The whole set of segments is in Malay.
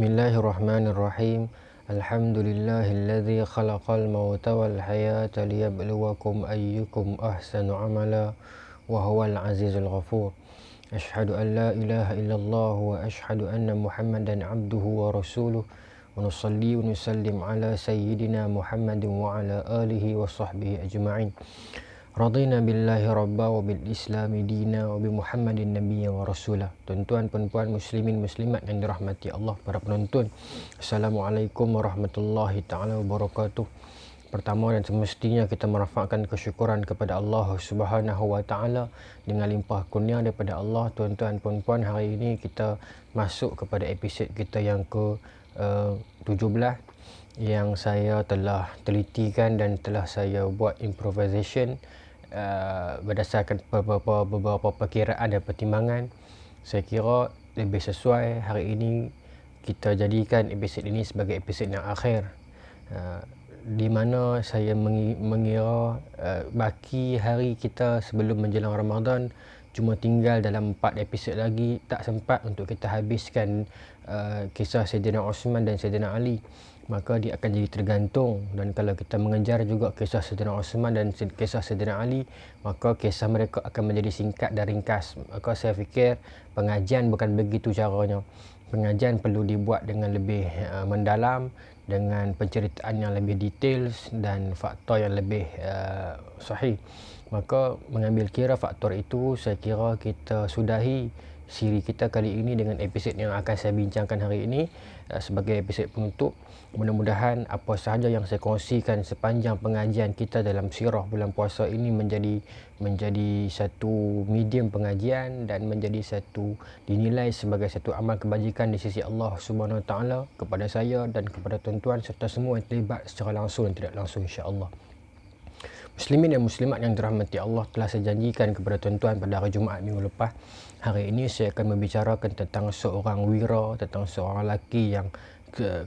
Bismillahirrahmanirrahim. Alhamdulillahilladzi khalaqal mauta wal hayata liyabluwakum ayyukum ahsanu amala wa huwal azizul ghafur. Ashhadu an la ilaha illallah wa ashhadu anna Muhammadan abduhu wa rasuluh. Wa nusalli wa nusallim ala sayyidina Muhammadin wa ala alihi wa sahbihi ajma'in. Radina billahi rabba wa bil islami dina wa bi Muhammadin nabiyya wa rasulah. Tuan-tuan, puan-puan, muslimin, muslimat yang dirahmati Allah, para penonton, Assalamualaikum warahmatullahi ta'ala wabarakatuh. Pertama dan semestinya kita merafakkan kesyukuran kepada Allah Subhanahu wa ta'ala dengan limpah kurnia daripada Allah. Tuan-tuan, puan-puan, hari ini kita masuk kepada episod kita yang ke 17 yang saya telah telitikan dan telah saya buat improvisation berdasarkan beberapa perkiraan dan pertimbangan. Saya kira lebih sesuai hari ini kita jadikan episod ini sebagai episod yang akhir, di mana saya mengira baki hari kita sebelum menjelang Ramadan cuma tinggal dalam 4 episod lagi, tak sempat untuk kita habiskan kisah Sayyidina Osman dan Sayyidina Ali. Maka dia akan jadi tergantung, dan kalau kita mengejar juga kisah Sayyidina Osman dan kisah Sayyidina Ali, maka kisah mereka akan menjadi singkat dan ringkas. Maka saya fikir pengajian bukan begitu caranya. Pengajian perlu dibuat dengan lebih mendalam, dengan penceritaan yang lebih detail dan faktor yang lebih sahih. Maka mengambil kira faktor itu, saya kira kita sudahi siri kita kali ini dengan episod yang akan saya bincangkan hari ini sebagai episod penutup. Mudah-mudahan apa sahaja yang saya kongsikan sepanjang pengajian kita dalam sirah bulan puasa ini menjadi satu medium pengajian dan menjadi satu dinilai sebagai satu amal kebajikan di sisi Allah Subhanahu Wa Taala kepada saya dan kepada tuan-tuan serta semua yang terlibat secara langsung dan tidak langsung, insya-Allah. Muslimin dan muslimat yang dirahmati Allah, telah saya janjikan kepada tuan-tuan pada hari Jumaat minggu lepas. Hari ini saya akan membicarakan tentang seorang wira, tentang seorang lelaki yang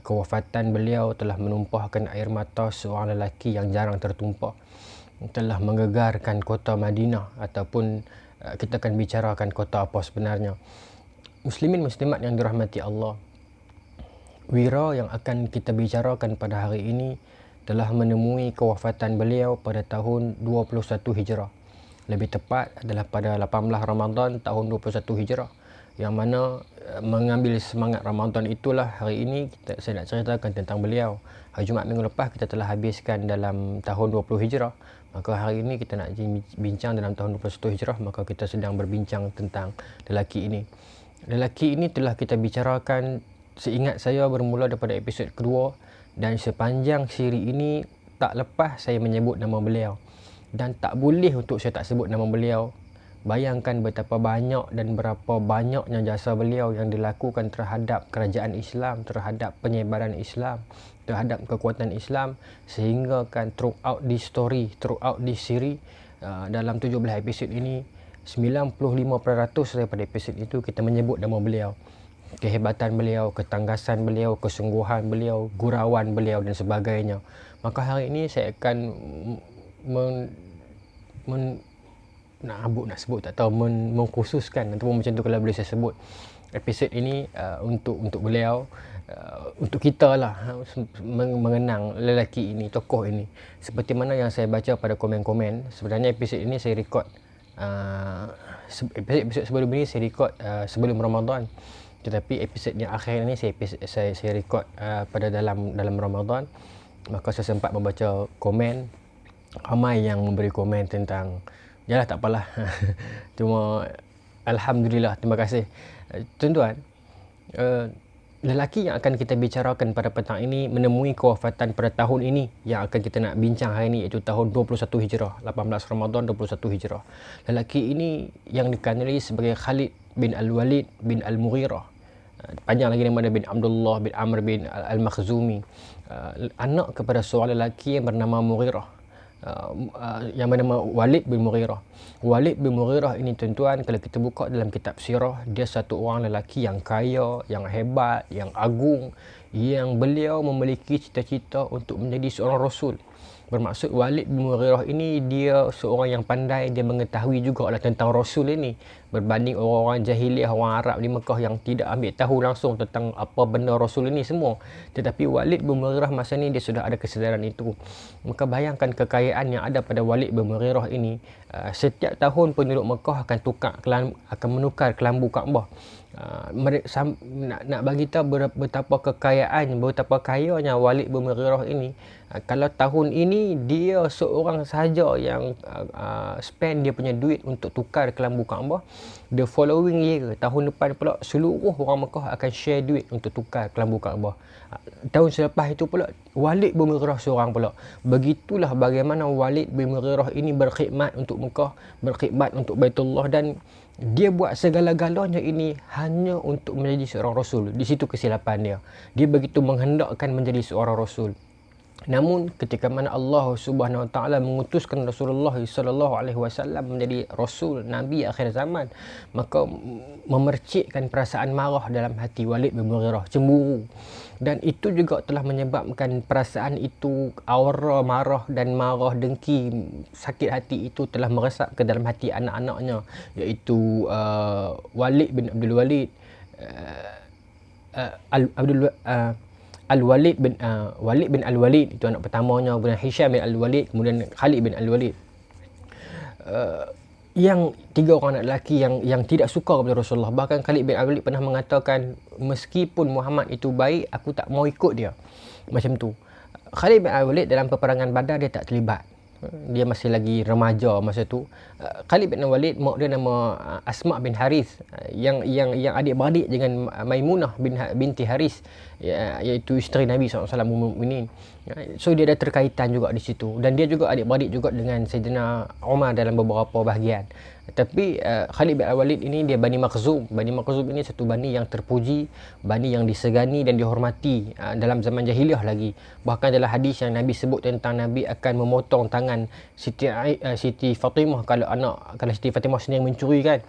kewafatan beliau telah menumpahkan air mata seorang lelaki yang jarang tertumpah, telah menggegarkan kota Madinah, ataupun kita akan bicarakan kota apa sebenarnya. Muslimin muslimat yang dirahmati Allah, wira yang akan kita bicarakan pada hari ini telah menemui kewafatan beliau pada tahun 21 Hijrah. Lebih tepat adalah pada 18 Ramadan tahun 21 Hijrah, yang mana mengambil semangat Ramadan itulah hari ini saya nak ceritakan tentang beliau. Hari Jumaat minggu lepas kita telah habiskan dalam tahun 20 Hijrah. Maka hari ini kita nak bincang dalam tahun 21 Hijrah, maka kita sedang berbincang tentang lelaki ini. Lelaki ini telah kita bicarakan, seingat saya, bermula daripada episod kedua, dan sepanjang siri ini tak lepas saya menyebut nama beliau. Dan tak boleh untuk saya tak sebut nama beliau. Bayangkan betapa banyak dan berapa banyaknya jasa beliau yang dilakukan terhadap kerajaan Islam, terhadap penyebaran Islam, terhadap kekuatan Islam, sehingga kan throughout this story, throughout this siri, dalam 17 episod ini, 95% daripada episod itu kita menyebut nama beliau. Kehebatan beliau, ketanggasan beliau, kesungguhan beliau, gurauan beliau dan sebagainya. Maka hari ini saya akan mengkhususkan ataupun macam tu kalau boleh saya sebut episod ini untuk beliau, untuk kita lah, mengenang lelaki ini, tokoh ini. Seperti mana yang saya baca pada komen-komen, sebenarnya episod ini saya record episod sebelum ini saya record sebelum Ramadan, tetapi episod yang akhir ini saya record pada dalam Ramadan. Maka saya sempat membaca komen, ramai yang memberi komen tentang, yalah tak apalah cuma alhamdulillah, terima kasih. Tuan-tuan, lelaki yang akan kita bicarakan pada petang ini menemui kewafatan pada tahun ini yang akan kita nak bincang hari ini, iaitu tahun 21 Hijrah, 18 Ramadan 21 Hijrah. Lelaki ini yang dikenali sebagai Khalid bin Al-Walid bin Al-Mughirah, panjang lagi nama dia bin Abdullah bin Amr bin Al-Makhzumi, anak kepada seorang lelaki yang bernama Mughirah, yang bernama Walid bin Mughirah. Walid bin Mughirah ini, tuan-tuan, kalau kita buka dalam kitab sirah, dia satu orang lelaki yang kaya, yang hebat, yang agung, yang beliau memiliki cita-cita untuk menjadi seorang rasul. Bermaksud Walid bin Mughirah ini dia seorang yang pandai, dia mengetahui juga lah tentang Rasul ini. Berbanding orang-orang jahiliah, orang Arab di Mekah yang tidak ambil tahu langsung tentang apa benda Rasul ini semua. Tetapi Walid bin Mughirah masa ni dia sudah ada kesedaran itu. Maka bayangkan kekayaan yang ada pada Walid bin Mughirah ini. Setiap tahun penduduk Mekah akan menukar kelambu Kaabah. Nak bagi tahu betapa kekayaan, betapa kayanya Walid bin Mughirah ini. Kalau tahun ini dia seorang sahaja yang spend dia punya duit untuk tukar kelambu Kaabah, the following year, tahun depan pula seluruh orang Mekah akan share duit untuk tukar kelambu Kaabah. Tahun selepas itu pula Walid bin Mughirah seorang pula. Begitulah bagaimana Walid bin Mughirah ini berkhidmat untuk Mekah, berkhidmat untuk Baitullah, dan dia buat segala-galanya ini hanya untuk menjadi seorang Rasul. Di situ kesilapan dia. Dia begitu menghendakkan menjadi seorang Rasul. Namun ketika mana Allah Subhanahu Wa Taala mengutuskan Rasulullah sallallahu alaihi wasallam menjadi rasul nabi akhir zaman, maka memercikkan perasaan marah dalam hati Walid bin Mughirah, cemburu. Dan itu juga telah menyebabkan perasaan itu, aura marah dan marah, dengki, sakit hati itu telah meresap ke dalam hati anak-anaknya, iaitu Walid bin Abdul Walid, Al-Walid bin Walid bin Al-Walid, itu anak pertamanya, kemudian Hisham bin Al-Walid, kemudian Khalid bin Al-Walid. Yang tiga orang anak lelaki yang tidak suka kepada Rasulullah. Bahkan Khalid bin Al-Walid pernah mengatakan, meskipun Muhammad itu baik, aku tak mau ikut dia. Macam tu. Khalid bin Al-Walid dalam peperangan Badar dia tak terlibat. Dia masih lagi remaja masa tu. Khalid bin Walid, mak dia nama Asma bin Haris, yang adik-beradik dengan Maimunah binti Haris, iaitu isteri Nabi SAW, Ummul Mukminin. So dia ada terkaitan juga di situ, dan dia juga adik-beradik juga dengan Sayyidina Umar dalam beberapa bahagian. Tapi Khalid bin Al-Walid ini dia Bani Makhzum. Bani Makhzum ini satu bani yang terpuji, bani yang disegani dan dihormati dalam zaman jahiliah lagi. Bahkan dalam hadis yang Nabi sebut tentang Nabi akan memotong tangan Siti Fatimah kalau Siti Fatimah sendiri mencuri kan.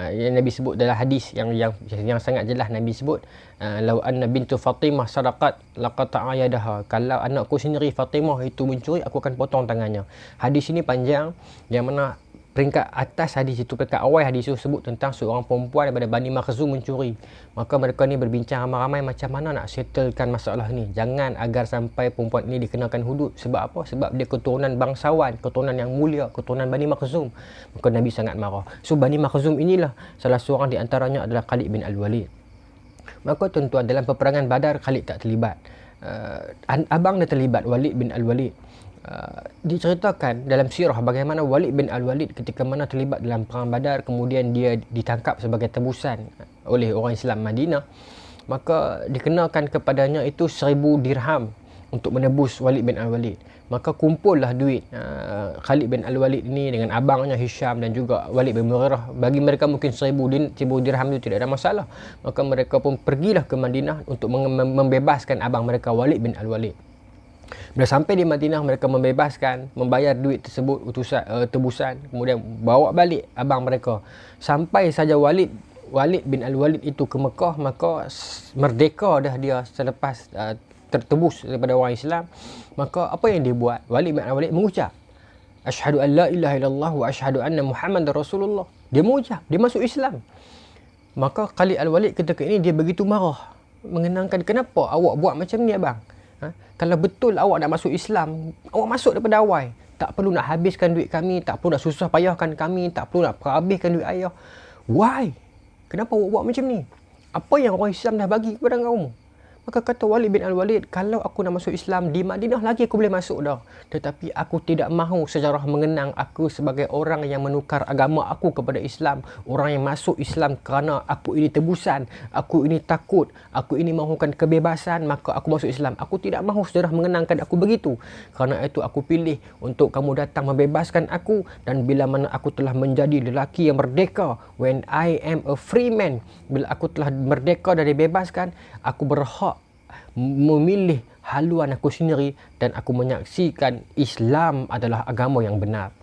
Yang Nabi sebut dalam hadis yang sangat jelas, Nabi sebut lau anna bintu Fatimah sadaqat laqata'a yadaha, kalau anakku sendiri Fatimah itu mencuri, aku akan potong tangannya. Hadis ini panjang, yang mana peringkat atas hadis itu, peringkat awal hadis itu sebut tentang seorang perempuan daripada Bani Makhzum mencuri. Maka mereka ni berbincang ramai-ramai macam mana nak settlekan masalah ni. Jangan agar sampai perempuan ini dikenakan hudud. Sebab apa? Sebab dia keturunan bangsawan, keturunan yang mulia, keturunan Bani Makhzum. Maka Nabi sangat marah. So Bani Makhzum inilah salah seorang di antaranya adalah Khalid bin Al-Walid. Maka tuan-tuan, dalam peperangan Badar Khalid tak terlibat. Abang dia terlibat, Walid bin Al-Walid. Diceritakan dalam sirah bagaimana Walid bin Al-Walid ketika mana terlibat dalam perang Badar, kemudian dia ditangkap sebagai tebusan oleh orang Islam Madinah, maka dikenakan kepadanya itu 1000 dirham untuk menebus Walid bin Al-Walid. Maka kumpullah duit Khalid bin Al-Walid ini dengan abangnya Hisham dan juga Walid bin Mughirah. Bagi mereka mungkin 1000 dirham itu tidak ada masalah. Maka mereka pun pergilah ke Madinah untuk membebaskan abang mereka Walid bin Al-Walid. Bila sampai di Madinah, mereka membebaskan, membayar duit tersebut, tebusan, kemudian bawa balik abang mereka. Sampai saja Walid bin Al-Walid itu ke Mekah, maka merdeka dah dia selepas tertebus daripada orang Islam. Maka apa yang dia buat? Walid bin Al-Walid mengucap, Asyhadu an la ilaha illallah wa asyhadu anna Muhammadar Rasulullah. Dia mengucap, dia masuk Islam. Maka Khalid Al-Walid ketika ini dia begitu marah, mengenangkan, kenapa awak buat macam ni abang? Kalau betul awak nak masuk Islam, awak masuk daripada awal. Tak perlu nak habiskan duit kami, tak perlu nak susah payahkan kami, tak perlu nak habiskan duit ayah. Why? Kenapa awak buat macam ni? Apa yang orang Islam dah bagi kepada kamu? Maka kata Walid bin Al-Walid, kalau aku nak masuk Islam di Madinah lagi aku boleh masuk dah. Tetapi aku tidak mahu sejarah mengenang aku sebagai orang yang menukar agama aku kepada Islam. Orang yang masuk Islam kerana aku ini tebusan, aku ini takut, aku ini mahukan kebebasan, maka aku masuk Islam. Aku tidak mahu sejarah mengenangkan aku begitu. Kerana itu aku pilih untuk kamu datang membebaskan aku, dan bila mana aku telah menjadi lelaki yang merdeka, when I am a free man, bila aku telah merdeka dan dibebaskan, aku berhak memilih haluan aku sendiri, dan aku menyaksikan Islam adalah agama yang benar.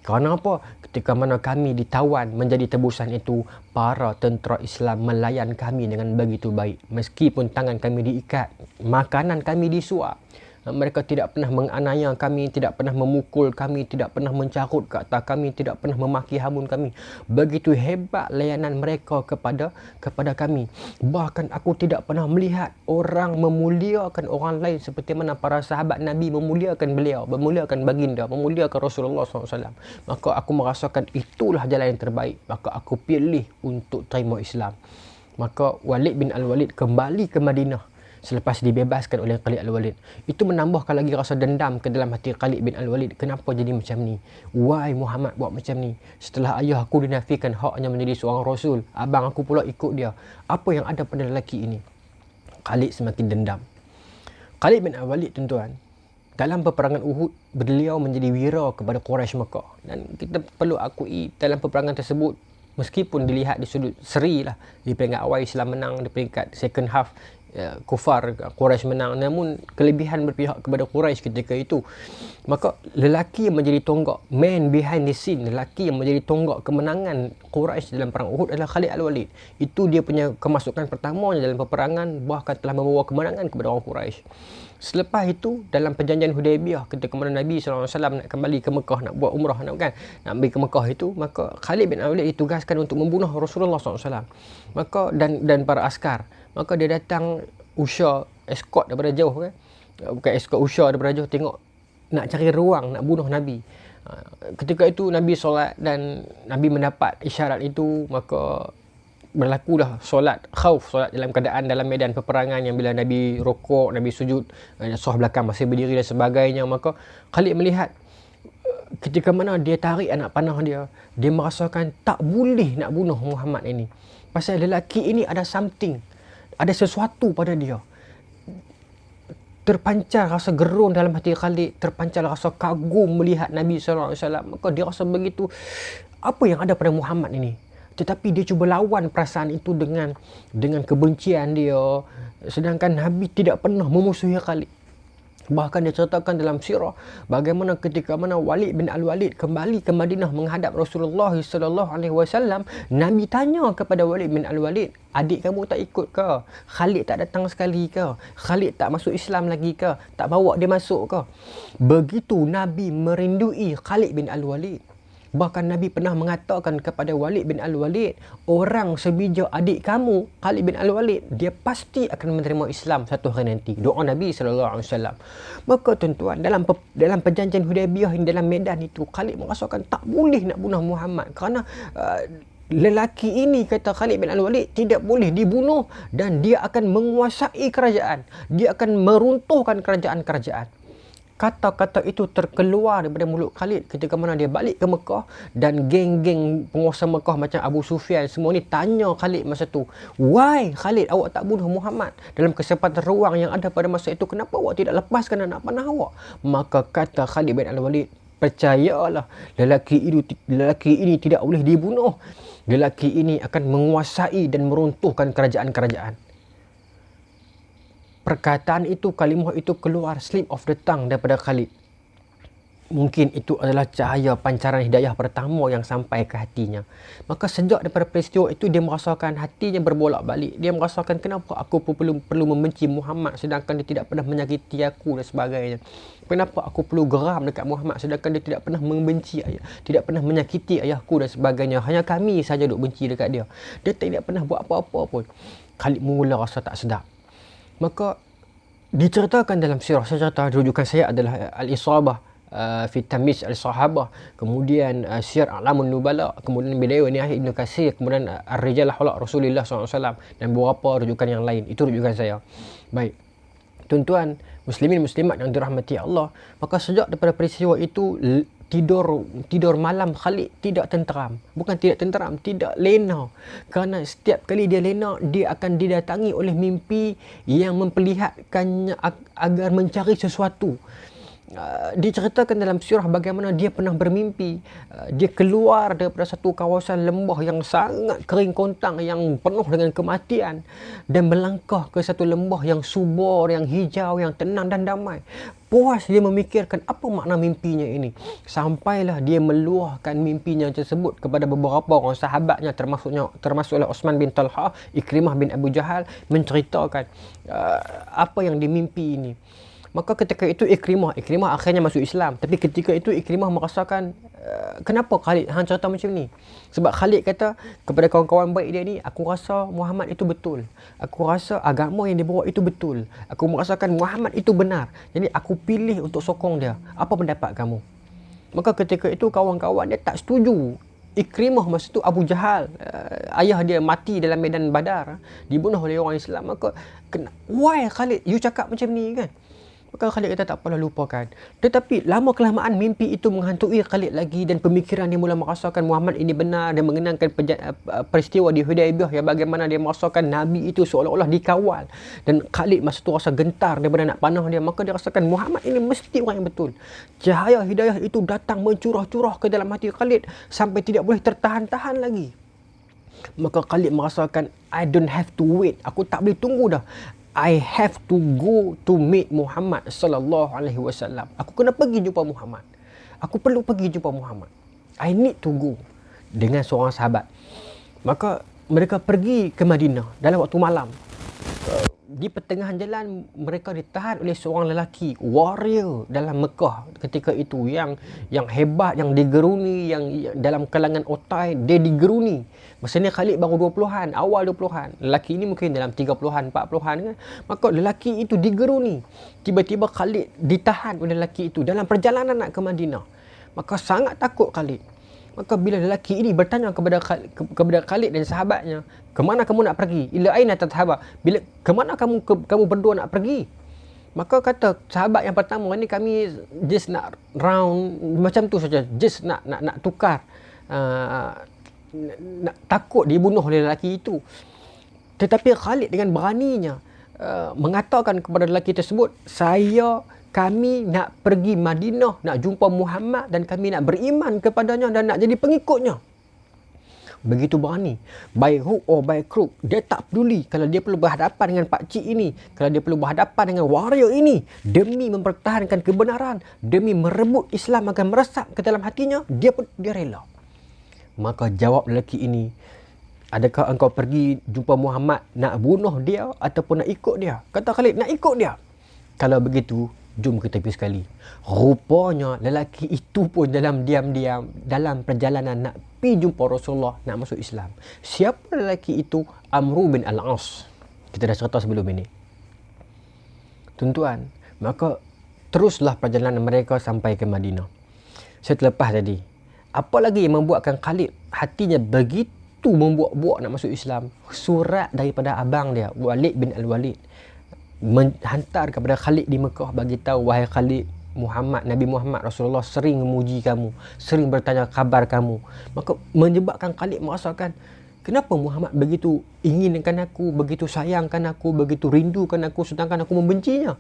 Kerana apa? Ketika mana kami ditawan menjadi tebusan itu, para tentera Islam melayan kami dengan begitu baik. Meskipun tangan kami diikat, makanan kami disuap, Mereka tidak pernah menganiaya kami, tidak pernah memukul kami, tidak pernah mencarut ke atas kami, tidak pernah memaki hamun kami. Begitu hebat layanan mereka kepada kami. Bahkan aku tidak pernah melihat orang memuliakan orang lain seperti mana para sahabat Nabi memuliakan beliau, memuliakan baginda, memuliakan Rasulullah SAW. Maka aku merasakan itulah jalan yang terbaik. Maka aku pilih untuk terima Islam. Maka Walid bin Al-Walid kembali ke Madinah selepas dibebaskan oleh Khalid Al-Walid. Itu menambahkan lagi rasa dendam ke dalam hati Khalid bin Al-Walid. Kenapa jadi macam ni? Why Muhammad buat macam ni? Setelah ayah aku dinafikan haknya menjadi seorang Rasul, abang aku pula ikut dia. Apa yang ada pada lelaki ini? Khalid semakin dendam. Khalid bin Al-Walid, tuan-tuan, dalam peperangan Uhud, beliau menjadi wira kepada Quraisy Mekah. Dan kita perlu akui dalam peperangan tersebut, meskipun dilihat di sudut seri lah, di peringkat awal Islam menang, di peringkat second half kufar Quraisy menang, namun kelebihan berpihak kepada Quraisy ketika itu. Maka lelaki yang menjadi tonggak, man behind the scene, lelaki yang menjadi tonggak kemenangan Quraisy dalam perang Uhud adalah Khalid Al-Walid. Itu dia punya kemasukan pertamanya dalam peperangan, bahkan telah membawa kemenangan kepada orang Quraisy. Selepas itu dalam perjanjian Hudaibiyah, ketika mana Nabi SAW nak kembali ke Mekah, nak buat umrah, nak pergi ke Mekah itu, maka Khalid bin Al-Walid ditugaskan untuk membunuh Rasulullah SAW. Maka dan para askar. Maka dia datang usha escort daripada jauh kan. Bukan escort, usha daripada jauh, tengok nak cari ruang nak bunuh Nabi. Ketika itu Nabi solat dan Nabi mendapat isyarat itu, maka berlakulah solat khauf, solat dalam keadaan dalam medan peperangan, yang bila Nabi rokok, Nabi sujud, saf belakang masih berdiri dan sebagainya. Maka Khalid melihat ketika mana dia tarik anak panah dia merasakan tak boleh nak bunuh Muhammad ini. Pasal lelaki ini ada something, ada sesuatu pada dia. Terpancar rasa gerun dalam hati Khalid, terpancar rasa kagum melihat Nabi SAW. Maka dia rasa begitu, apa yang ada pada Muhammad ini? Tetapi dia cuba lawan perasaan itu dengan kebencian dia. Sedangkan Nabi tidak pernah memusuhi Khalid. Bahkan dia ceritakan dalam sirah bagaimana ketika mana Walid bin Al-Walid kembali ke Madinah menghadap Rasulullah SAW, Nabi tanya kepada Walid bin Al-Walid, adik kamu tak ikut ke? Khalid tak datang sekali ke? Khalid tak masuk Islam lagi ke? Tak bawa dia masuk ke? Begitu Nabi merindui Khalid bin Al-Walid. Bahkan Nabi pernah mengatakan kepada Walid bin Al-Walid, orang sebijak adik kamu, Khalid bin Al-Walid, dia pasti akan menerima Islam satu hari nanti. Doa Nabi SAW. Maka tuan-tuan, dalam perjanjian Hudaibiyah, dalam medan itu, Khalid merasakan tak boleh nak bunuh Muhammad. Kerana lelaki ini, kata Khalid bin Al-Walid, tidak boleh dibunuh dan dia akan menguasai kerajaan. Dia akan meruntuhkan kerajaan-kerajaan. Kata-kata itu terkeluar daripada mulut Khalid ketika mana dia balik ke Mekah, dan geng-geng penguasa Mekah macam Abu Sufyan semua ni tanya Khalid masa tu, why Khalid awak tak bunuh Muhammad dalam kesempatan ruang yang ada pada masa itu? Kenapa awak tidak lepaskan anak panah awak? Maka kata Khalid bin Al-Walid, percayalah, lelaki ini tidak boleh dibunuh. Lelaki ini akan menguasai dan meruntuhkan kerajaan-kerajaan. Perkataan itu, kalimah itu keluar slip of the tongue daripada Khalid. Mungkin itu adalah cahaya pancaran hidayah pertama yang sampai ke hatinya. Maka sejak daripada peristiwa itu, dia merasakan hatinya berbolak-balik. Dia merasakan, kenapa aku perlu membenci Muhammad sedangkan dia tidak pernah menyakiti aku dan sebagainya. Kenapa aku perlu geram dekat Muhammad sedangkan dia tidak pernah membenci ayah, tidak pernah menyakiti ayahku dan sebagainya. Hanya kami saja duk benci dekat dia. Dia tidak pernah buat apa-apa pun. Khalid mula rasa tak sedap. Maka diceritakan dalam sirah, saya cerita rujukan saya adalah Al-Isabah fi Tamyiz Al-Sahabah, kemudian Syiar A'lamun Nubala, kemudian Bidayah wa Nihayah Ibnu Katsir, kemudian Ar-Rijal Hawla Rasulullah SAW, dan beberapa rujukan yang lain. Itu rujukan saya. Baik, tuan-tuan muslimin muslimat yang dirahmati Allah, maka sejak daripada peristiwa itu, tidur malam Khalid tidak tenteram. Bukan tidak tenteram, tidak lena. Kerana setiap kali dia lena, dia akan didatangi oleh mimpi yang memperlihatkannya agar mencari sesuatu. Diceritakan dalam sirah bagaimana dia pernah bermimpi dia keluar daripada satu kawasan lembah yang sangat kering kontang, yang penuh dengan kematian, dan melangkah ke satu lembah yang subur, yang hijau, yang tenang dan damai. Puas dia memikirkan apa makna mimpinya ini. Sampailah dia meluahkan mimpinya tersebut kepada beberapa orang sahabatnya, termasuklah Osman bin Talha, Ikrimah bin Abu Jahal, menceritakan apa yang dimimpi ini. Maka ketika itu Ikrimah akhirnya masuk Islam. Tapi ketika itu Ikrimah merasakan, kenapa Khalid hang cerita macam ni? Sebab Khalid kata kepada kawan-kawan baik dia ni, aku rasa Muhammad itu betul. Aku rasa agama yang dia bawa itu betul. Aku merasakan Muhammad itu benar. Jadi aku pilih untuk sokong dia. Apa pendapat kamu? Maka ketika itu kawan-kawan dia tak setuju. Ikrimah masa tu Abu Jahal, ayah dia mati dalam medan Badar, dibunuh oleh orang Islam. Maka why Khalid you cakap macam ni kan? Maka Khalid kata tak apalah, lupakan. Tetapi lama kelamaan mimpi itu menghantui Khalid lagi, dan pemikiran dia mula merasakan Muhammad ini benar. Dia mengenangkan peristiwa di Hudaibiyah yang bagaimana dia merasakan Nabi itu seolah-olah dikawal. Dan Khalid masa tu rasa gentar daripada nak panah dia. Maka dia rasakan Muhammad ini mesti orang yang betul. Cahaya hidayah itu datang mencurah-curah ke dalam hati Khalid sampai tidak boleh tertahan-tahan lagi. Maka Khalid merasakan, I don't have to wait. Aku tak boleh tunggu dah. I have to go to meet Muhammad sallallahu alaihi wasallam. Aku kena pergi jumpa Muhammad. Aku perlu pergi jumpa Muhammad. I need to go. Dengan seorang sahabat. Maka mereka pergi ke Madinah dalam waktu malam. Di pertengahan jalan mereka ditahan oleh seorang lelaki warrior dalam Mekah ketika itu, yang hebat, yang digeruni, yang dalam kalangan otai dia digeruni. Masa ni Khalid baru 20-an, awal 20-an. Lelaki ini mungkin dalam 30-an, 40-an kan. Maka lelaki itu digeruni. Tiba-tiba Khalid ditahan oleh lelaki itu dalam perjalanan nak ke Madinah. Maka sangat takut Khalid. Maka bila lelaki ini bertanya kepada Khalid dan sahabatnya, ke mana kamu nak pergi? Ila aina tadhhaba? Bila ke mana kamu berdua nak pergi? Maka kata sahabat yang pertama ni, kami just nak round macam tu saja, just nak tukar, nak takut dibunuh oleh lelaki itu. Tetapi Khalid dengan beraninya mengatakan kepada lelaki tersebut, kami nak pergi Madinah, nak jumpa Muhammad, dan kami nak beriman kepadanya dan nak jadi pengikutnya. Begitu berani. By hook or by crook, dia tak peduli kalau dia perlu berhadapan dengan pakcik ini, kalau dia perlu berhadapan dengan warrior ini, demi mempertahankan kebenaran, demi merebut Islam akan meresap ke dalam hatinya, dia rela. Maka jawab lelaki ini, adakah engkau pergi jumpa Muhammad nak bunuh dia ataupun nak ikut dia? Kata Khalid, nak ikut dia. Kalau begitu, jom kita pergi sekali. Rupanya lelaki itu pun dalam diam-diam dalam perjalanan nak pergi jumpa Rasulullah, nak masuk Islam. Siapa lelaki itu? Amru bin Al-As. Kita dah cerita sebelum ini. Tuan-tuan, maka teruslah perjalanan mereka sampai ke Madinah. Selepas tadi, apa lagi yang membuatkan Khalid hatinya begitu membuak-buak nak masuk Islam? Surat daripada abang dia, Walid bin Al-Walid, menghantar kepada Khalid di Mekah, bagi tahu, wahai Khalid, Nabi Muhammad Rasulullah sering memuji kamu, sering bertanya khabar kamu. Maka menyebabkan Khalid merasakan, kenapa Muhammad begitu inginkan aku, begitu sayangkan aku, begitu rindukan aku, sedangkan aku membencinya.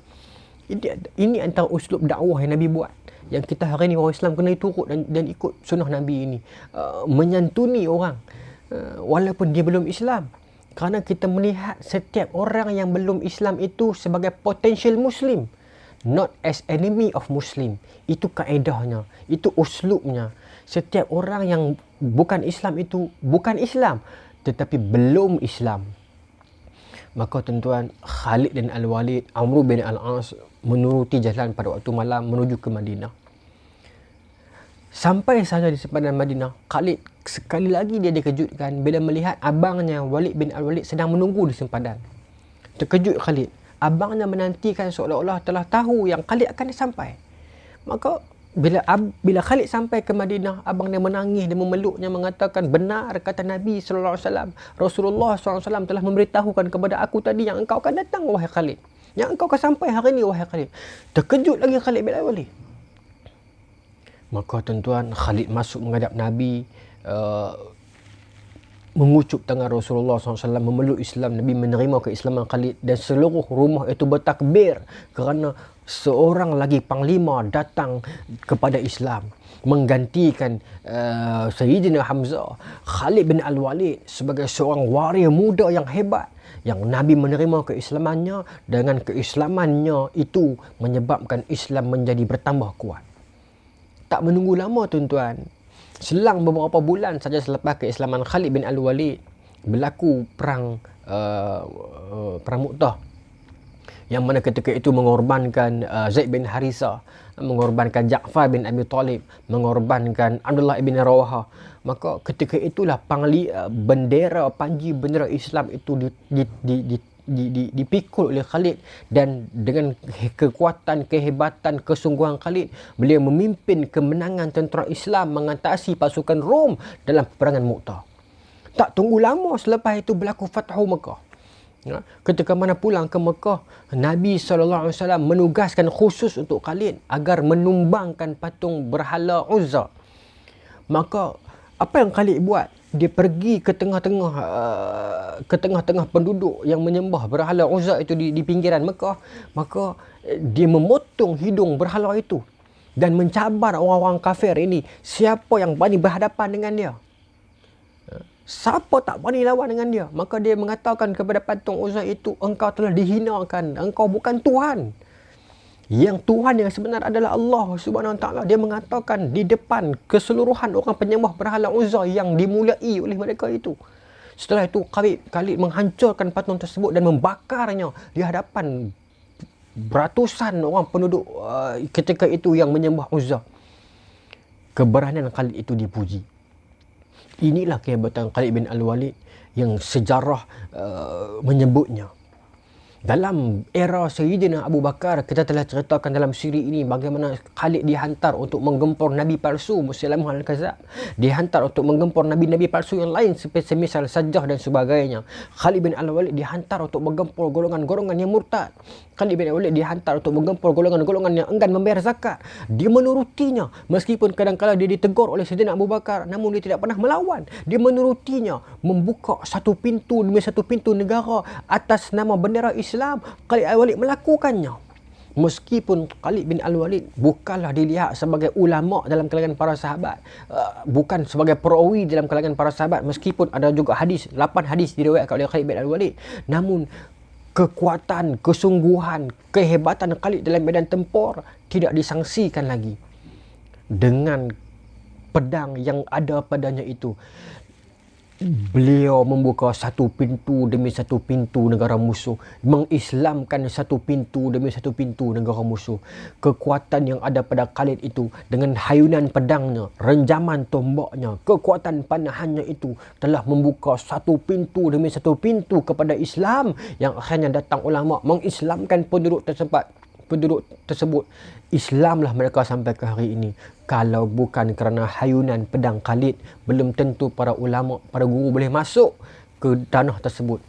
Ini antara uslub dakwah yang Nabi buat, yang kita hari ini orang Islam kena turut dan ikut sunnah Nabi ini. Menyantuni orang walaupun dia belum Islam. Kerana kita melihat setiap orang yang belum Islam itu sebagai potential Muslim, not as enemy of Muslim. Itu kaedahnya, itu uslubnya. Setiap orang yang bukan Islam itu bukan Islam, tetapi belum Islam. Maka tuan-tuan, Khalid bin Al-Walid, Amru bin Al-As menuruti jalan pada waktu malam menuju ke Madinah. Sampai saja di sempadan Madinah, Khalid sekali lagi dia dikejutkan bila melihat abangnya Walid bin Al-Walid sedang menunggu di sempadan. Terkejut Khalid. Abangnya menantikan seolah-olah telah tahu yang Khalid akan sampai. Maka bila Khalid sampai ke Madinah, abang dia menangis dan memeluknya, mengatakan, benar kata Nabi sallallahu alaihi wasallam, Rasulullah sallallahu alaihi wasallam telah memberitahukan kepada aku tadi yang engkau akan datang, wahai Khalid. Yang engkau akan sampai hari ini, wahai Khalid. Terkejut lagi Khalid bin Al-Walid. Maka tuan-tuan, Khalid masuk menghadap Nabi, mengucup tangan Rasulullah SAW, memeluk Islam. Nabi menerima keislaman Khalid dan seluruh rumah itu bertakbir kerana seorang lagi panglima datang kepada Islam, menggantikan Sayyidina Hamzah. Khalid bin Al-Walid sebagai seorang warrior muda yang hebat, yang Nabi menerima keislamannya. Dengan keislamannya itu menyebabkan Islam menjadi bertambah kuat. Tak menunggu lama tuan-tuan, selang beberapa bulan saja selepas keislaman Khalid bin Al-Walid, berlaku perang Mu'tah, yang mana ketika itu mengorbankan Zaid bin Harisah, mengorbankan Ja'far bin Abi Talib, mengorbankan Abdullah bin Rawaha. Maka ketika itulah bendera panji bendera Islam itu dipikul oleh Khalid, dan dengan kekuatan, kehebatan, kesungguhan Khalid, beliau memimpin kemenangan tentera Islam mengatasi pasukan Rom dalam peperangan Mu'tah. Tak tunggu lama selepas itu berlaku Fathu Mekah. Ketika mana pulang ke Mekah, Nabi SAW menugaskan khusus untuk Khalid agar menumbangkan patung berhala Uzza. Maka apa yang Khalid buat? Dia pergi ke tengah-tengah penduduk yang menyembah berhala Uzza itu di pinggiran Mekah. Maka dia memotong hidung berhala itu dan mencabar orang-orang kafir ini. Siapa yang berani berhadapan dengan dia? Siapa tak berani lawan dengan dia? Maka dia mengatakan kepada patung Uzza itu, engkau telah dihinakan, engkau bukan Tuhan. Yang Tuhan yang sebenar adalah Allah Subhanahu Wa Taala. Dia mengatakan di depan keseluruhan orang penyembah berhala Uzza yang dimulai oleh mereka itu. Setelah itu Khalid menghancurkan patung tersebut dan membakarnya di hadapan beratusan orang penduduk ketika itu yang menyembah Uzza. Keberanian Khalid itu dipuji. Inilah kehebatan Khalid bin Al-Walid yang sejarah menyebutnya. Dalam era Sayyidina Abu Bakar, kita telah ceritakan dalam siri ini bagaimana Khalid dihantar untuk menggempur Nabi palsu Musailamah Al-Kadzab. Dihantar untuk menggempur Nabi-Nabi palsu yang lain seperti semisal Sajjah dan sebagainya. Khalid bin Al-Walid dihantar untuk menggempur golongan-golongan yang murtad. Khalid bin Al-Walid dihantar untuk menggempur golongan-golongan yang enggan membayar zakat. Dia menurutinya meskipun kadang-kadang dia ditegur oleh Sayyidina Abu Bakar, namun dia tidak pernah melawan. Dia menurutinya, membuka satu pintu demi satu pintu negara atas nama bendera Islam. Khalid Al-Walid melakukannya. Meskipun Khalid bin Al-Walid bukanlah dilihat sebagai ulama dalam kalangan para sahabat, bukan sebagai perawi dalam kalangan para sahabat, meskipun ada juga 8 hadis diriwayatkan oleh Khalid bin Al-Walid, namun kekuatan, kesungguhan, kehebatan Khalid dalam medan tempur tidak disangsikan lagi dengan pedang yang ada padanya itu. Beliau membuka satu pintu demi satu pintu negara musuh, mengislamkan satu pintu demi satu pintu negara musuh. Kekuatan yang ada pada Khalid itu dengan hayunan pedangnya, renjaman tombaknya, kekuatan panahannya itu telah membuka satu pintu demi satu pintu kepada Islam, yang akhirnya datang ulama mengislamkan penduduk tersebut. Islamlah mereka sampai ke hari ini. Kalau bukan kerana hayunan pedang Khalid, belum tentu para ulama, para guru boleh masuk ke tanah tersebut.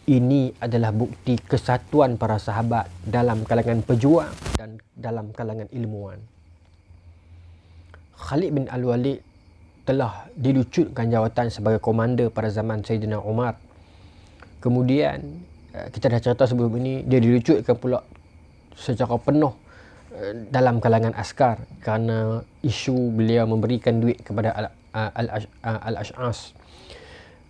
Ini adalah bukti kesatuan para sahabat dalam kalangan pejuang dan dalam kalangan ilmuwan. Khalid bin Al-Walid telah dilucutkan jawatan sebagai komander pada zaman Sayyidina Umar. Kemudian kita dah cerita sebelum ini, dia dilucutkan pula secara penuh dalam kalangan askar kerana isu beliau memberikan duit kepada Al-Ash'as.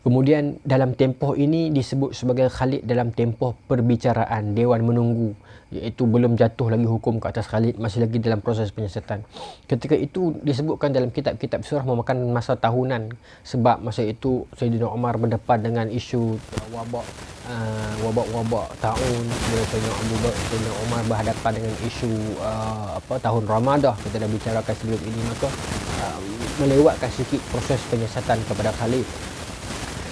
Kemudian dalam tempoh ini disebut sebagai Khalid dalam tempoh perbicaraan Dewan Menunggu, iaitu belum jatuh lagi hukum ke atas Khalid, masih lagi dalam proses penyiasatan. Ketika itu disebutkan dalam kitab-kitab surah memakan masa tahunan, sebab masa itu Sayyidina Umar berdepan dengan isu wabak tahun. Sayyidina Umar berhadapan dengan isu tahun Ramadah. Kita dah bicarakan sebelum ini. Maka melewatkan sikit proses penyiasatan kepada Khalid.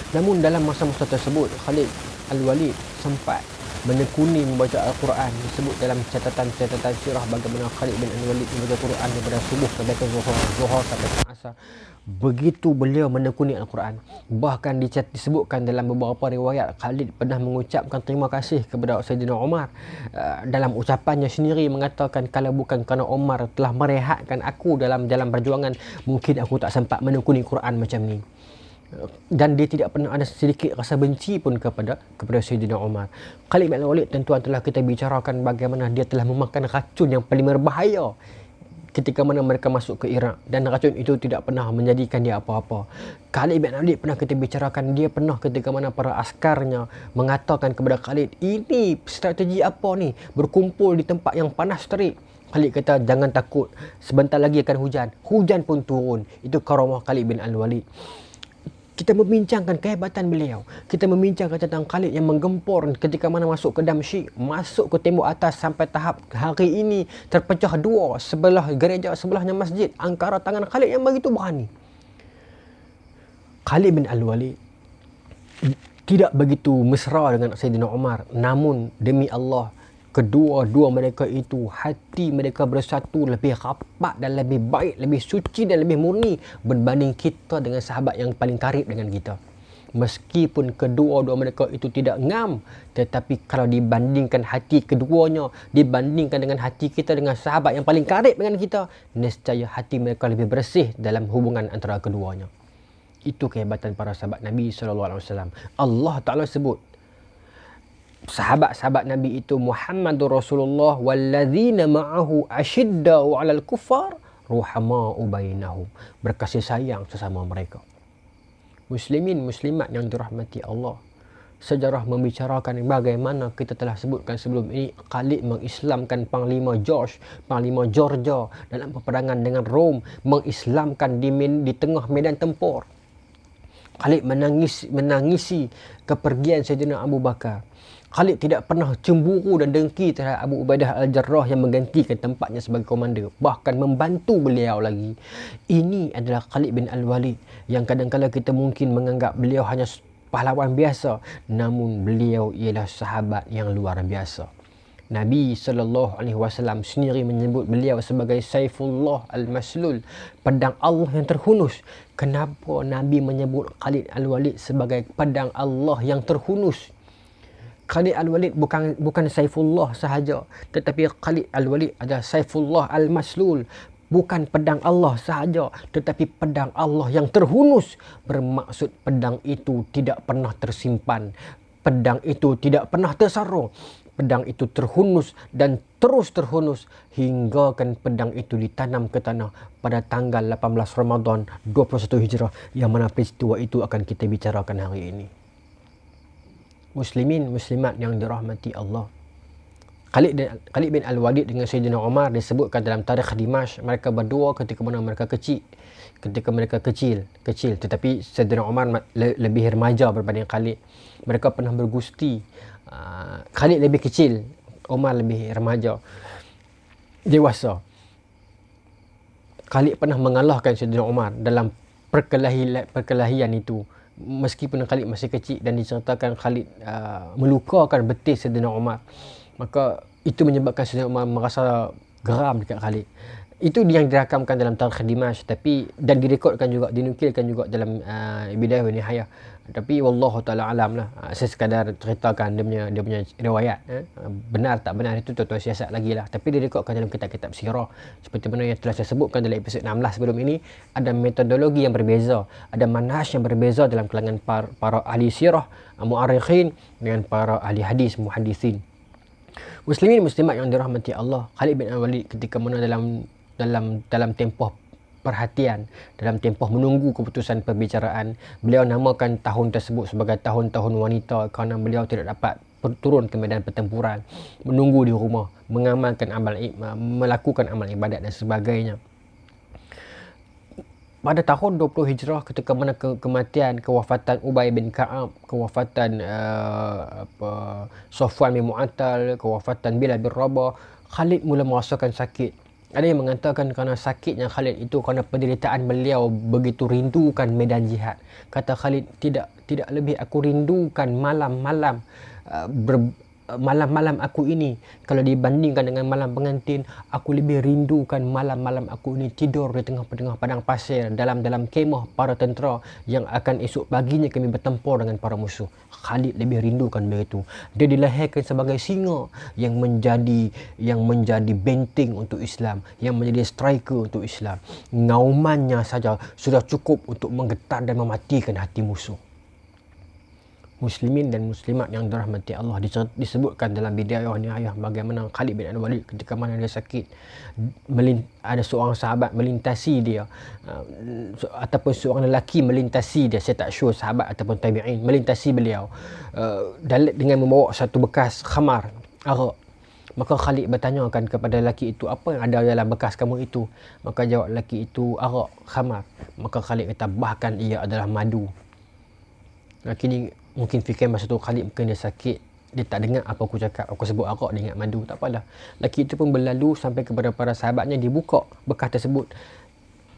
Namun dalam masa-masa tersebut, Khalid Al-Walid sempat menekuni membaca Al-Quran. Disebut dalam catatan-catatan sirah bagaimana Khalid bin Al-Walid membaca Quran daripada subuh sampai ke zuhur sampai ke asar. Begitu beliau menekuni Al-Quran. Bahkan disebutkan dalam beberapa riwayat, Khalid pernah mengucapkan terima kasih kepada Sayyidina Umar. Dalam ucapannya sendiri mengatakan, kalau bukan kerana Umar telah merehatkan aku dalam jalan perjuangan, mungkin aku tak sempat menekuni Quran macam ni. Dan dia tidak pernah ada sedikit rasa benci pun kepada Sayyidina Umar. Khalid bin Al-Walid tentuan telah kita bicarakan bagaimana dia telah memakan racun yang paling berbahaya ketika mana mereka masuk ke Iraq, dan racun itu tidak pernah menjadikan dia apa-apa. Khalid bin Al-Walid pernah kita bicarakan, dia pernah ketika mana para askarnya mengatakan kepada Khalid, ini strategi apa ni, berkumpul di tempat yang panas terik. Khalid kata, jangan takut, sebentar lagi akan hujan. Hujan pun turun. Itu karamah Khalid bin Al-Walid. Kita membincangkan kehebatan beliau. Kita membincangkan tentang Khalid yang menggempur ketika mana masuk ke Damsyik, masuk ke tembok atas sampai tahap hari ini terpecah dua, sebelah gereja, sebelahnya masjid, angkara tangan Khalid yang begitu berani. Khalid bin Al-Walid tidak begitu mesra dengan Sayyidina Umar, namun demi Allah, kedua-dua mereka itu hati mereka bersatu lebih rapat dan lebih baik, lebih suci dan lebih murni berbanding kita dengan sahabat yang paling karib dengan kita. Meskipun kedua-dua mereka itu tidak ngam, tetapi kalau dibandingkan hati keduanya, dibandingkan dengan hati kita dengan sahabat yang paling karib dengan kita, nescaya hati mereka lebih bersih dalam hubungan antara keduanya. Itu kehebatan para sahabat Nabi SAW. Allah Ta'ala sebut sahabat-sahabat Nabi itu Muhammadur Rasulullah walladzina ma'ahu asyidda'u 'alal kuffar ruhama'u bainahum, berkasih sayang sesama mereka. Muslimin muslimat yang dirahmati Allah, sejarah membicarakan bagaimana kita telah sebutkan sebelum ini Khalid mengislamkan Panglima George, Panglima Georgia dalam peperangan dengan Rom, mengislamkan di tengah medan tempur. Khalid menangisi kepergian Sayyidina Abu Bakar. Khalid tidak pernah cemburu dan dengki terhadap Abu Ubaidah Al-Jarrah yang menggantikan tempatnya sebagai komander, bahkan membantu beliau lagi. Ini adalah Khalid bin Al-Walid yang kadang-kadang kita mungkin menganggap beliau hanya pahlawan biasa, namun beliau ialah sahabat yang luar biasa. Nabi SAW sendiri menyebut beliau sebagai Saifullah Al-Maslul, pedang Allah yang terhunus. Kenapa Nabi menyebut Khalid Al-Walid sebagai pedang Allah yang terhunus? Khalid Al-Walid bukan Saifullah sahaja, tetapi Khalid Al-Walid adalah Saifullah Al-Maslul, bukan pedang Allah sahaja, tetapi pedang Allah yang terhunus. Bermaksud pedang itu tidak pernah tersimpan, pedang itu tidak pernah tersarung, pedang itu terhunus dan terus terhunus hingga kan pedang itu ditanam ke tanah pada tanggal 18 Ramadan 21 Hijrah, yang mana peristiwa itu akan kita bicarakan hari ini. Muslimin muslimat yang dirahmati Allah, Khalid bin Al-Walid dengan Sayyidina Umar disebutkan dalam tarikh Dimash, mereka berdua ketika mana mereka kecil, tetapi Sayyidina Umar lebih remaja berbanding Khalid. Mereka pernah bergusti. Khalid lebih kecil, Umar lebih remaja, dewasa. Khalid pernah mengalahkan Sayyidina Umar dalam perkelahian itu, meskipun Khalid masih kecil, dan diceritakan Khalid melukakan betis Sayyidina Umar. Maka itu menyebabkan Sayyidina Umar merasa geram dekat Khalid. Itu yang dirakamkan dalam tarikh Dimash, dan direkodkan juga, dinukilkan juga dalam Bidayah wa Nihayah. Tapi wallahu taala alam lah. Saya sekadar ceritakan dia punya riwayat. Benar tak benar itu tuan-tuan siasat lagi lah. Tapi direkodkan dalam kitab-kitab sirah. Seperti mana yang telah saya sebutkan dalam episod 16 sebelum ini, ada metodologi yang berbeza, ada manhaj yang berbeza dalam kalangan para ahli sirah, mu'arikhin, dengan para ahli hadis, muhaddisin. Muslimin muslimat yang dirahmati Allah, Khalid bin Al-Walid ketika mana dalam tempoh perhatian, dalam tempoh menunggu keputusan perbicaraan, beliau namakan tahun tersebut sebagai tahun-tahun wanita kerana beliau tidak dapat turun ke medan pertempuran, menunggu di rumah, melakukan amal ibadat dan sebagainya. Pada tahun 20 Hijrah, ketika mana kewafatan Ubay bin Ka'ab, kewafatan Safwan bin Mu'attal, kewafatan Bilal bin Rabah, Khalid mula merasakan sakit. Ada yang mengatakan kerana sakitnya Khalid itu kerana penderitaan beliau begitu rindukan medan jihad. Kata Khalid, tidak lebih aku rindukan malam-malam aku ini, kalau dibandingkan dengan malam pengantin, aku lebih rindukan malam-malam aku ini tidur di tengah-tengah padang pasir dalam kemah para tentera yang akan esok paginya kami bertempur dengan para musuh. Khalid lebih rindukan begitu. Dia dilahirkan sebagai singa yang menjadi benteng untuk Islam, yang menjadi striker untuk Islam. Ngaumannya saja sudah cukup untuk menggetar dan mematikan hati musuh. Muslimin dan muslimat yang dirahmati Allah, disebutkan dalam Bidayah wa Nihayah bagaimana Khalid bin Al-Walid ketika mana dia sakit, ada seorang sahabat melintasi dia, ataupun seorang lelaki melintasi dia, saya tak sure sahabat ataupun tabi'in, melintasi beliau dengan membawa satu bekas khamar, arak. Maka Khalid bertanyakan kepada lelaki itu, apa yang ada dalam bekas kamu itu? Maka jawab lelaki itu, arak, khamar. Maka Khalid kata, bahkan ia adalah madu. Lelaki ni mungkin fikir masa tu Khalid mungkin dia sakit, dia tak dengar apa aku cakap, aku sebut arak, dia ingat madu. Tak apalah, lelaki itu pun berlalu sampai kepada para sahabatnya, dia buka bekas tersebut,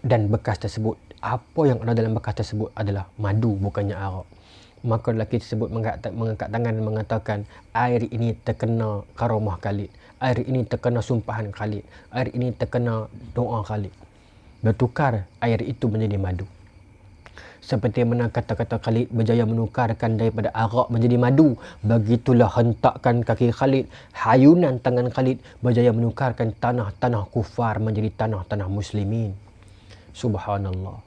dan bekas tersebut, apa yang ada dalam bekas tersebut adalah madu, bukannya arak. Maka lelaki tersebut mengangkat tangan dan mengatakan, air ini terkena karamah Khalid, air ini terkena sumpahan Khalid, air ini terkena doa Khalid. Bertukar air itu menjadi madu. Seperti mana kata-kata Khalid berjaya menukarkan daripada arak menjadi madu, begitulah hentakan kaki Khalid, hayunan tangan Khalid berjaya menukarkan tanah-tanah kufar menjadi tanah-tanah muslimin. Subhanallah.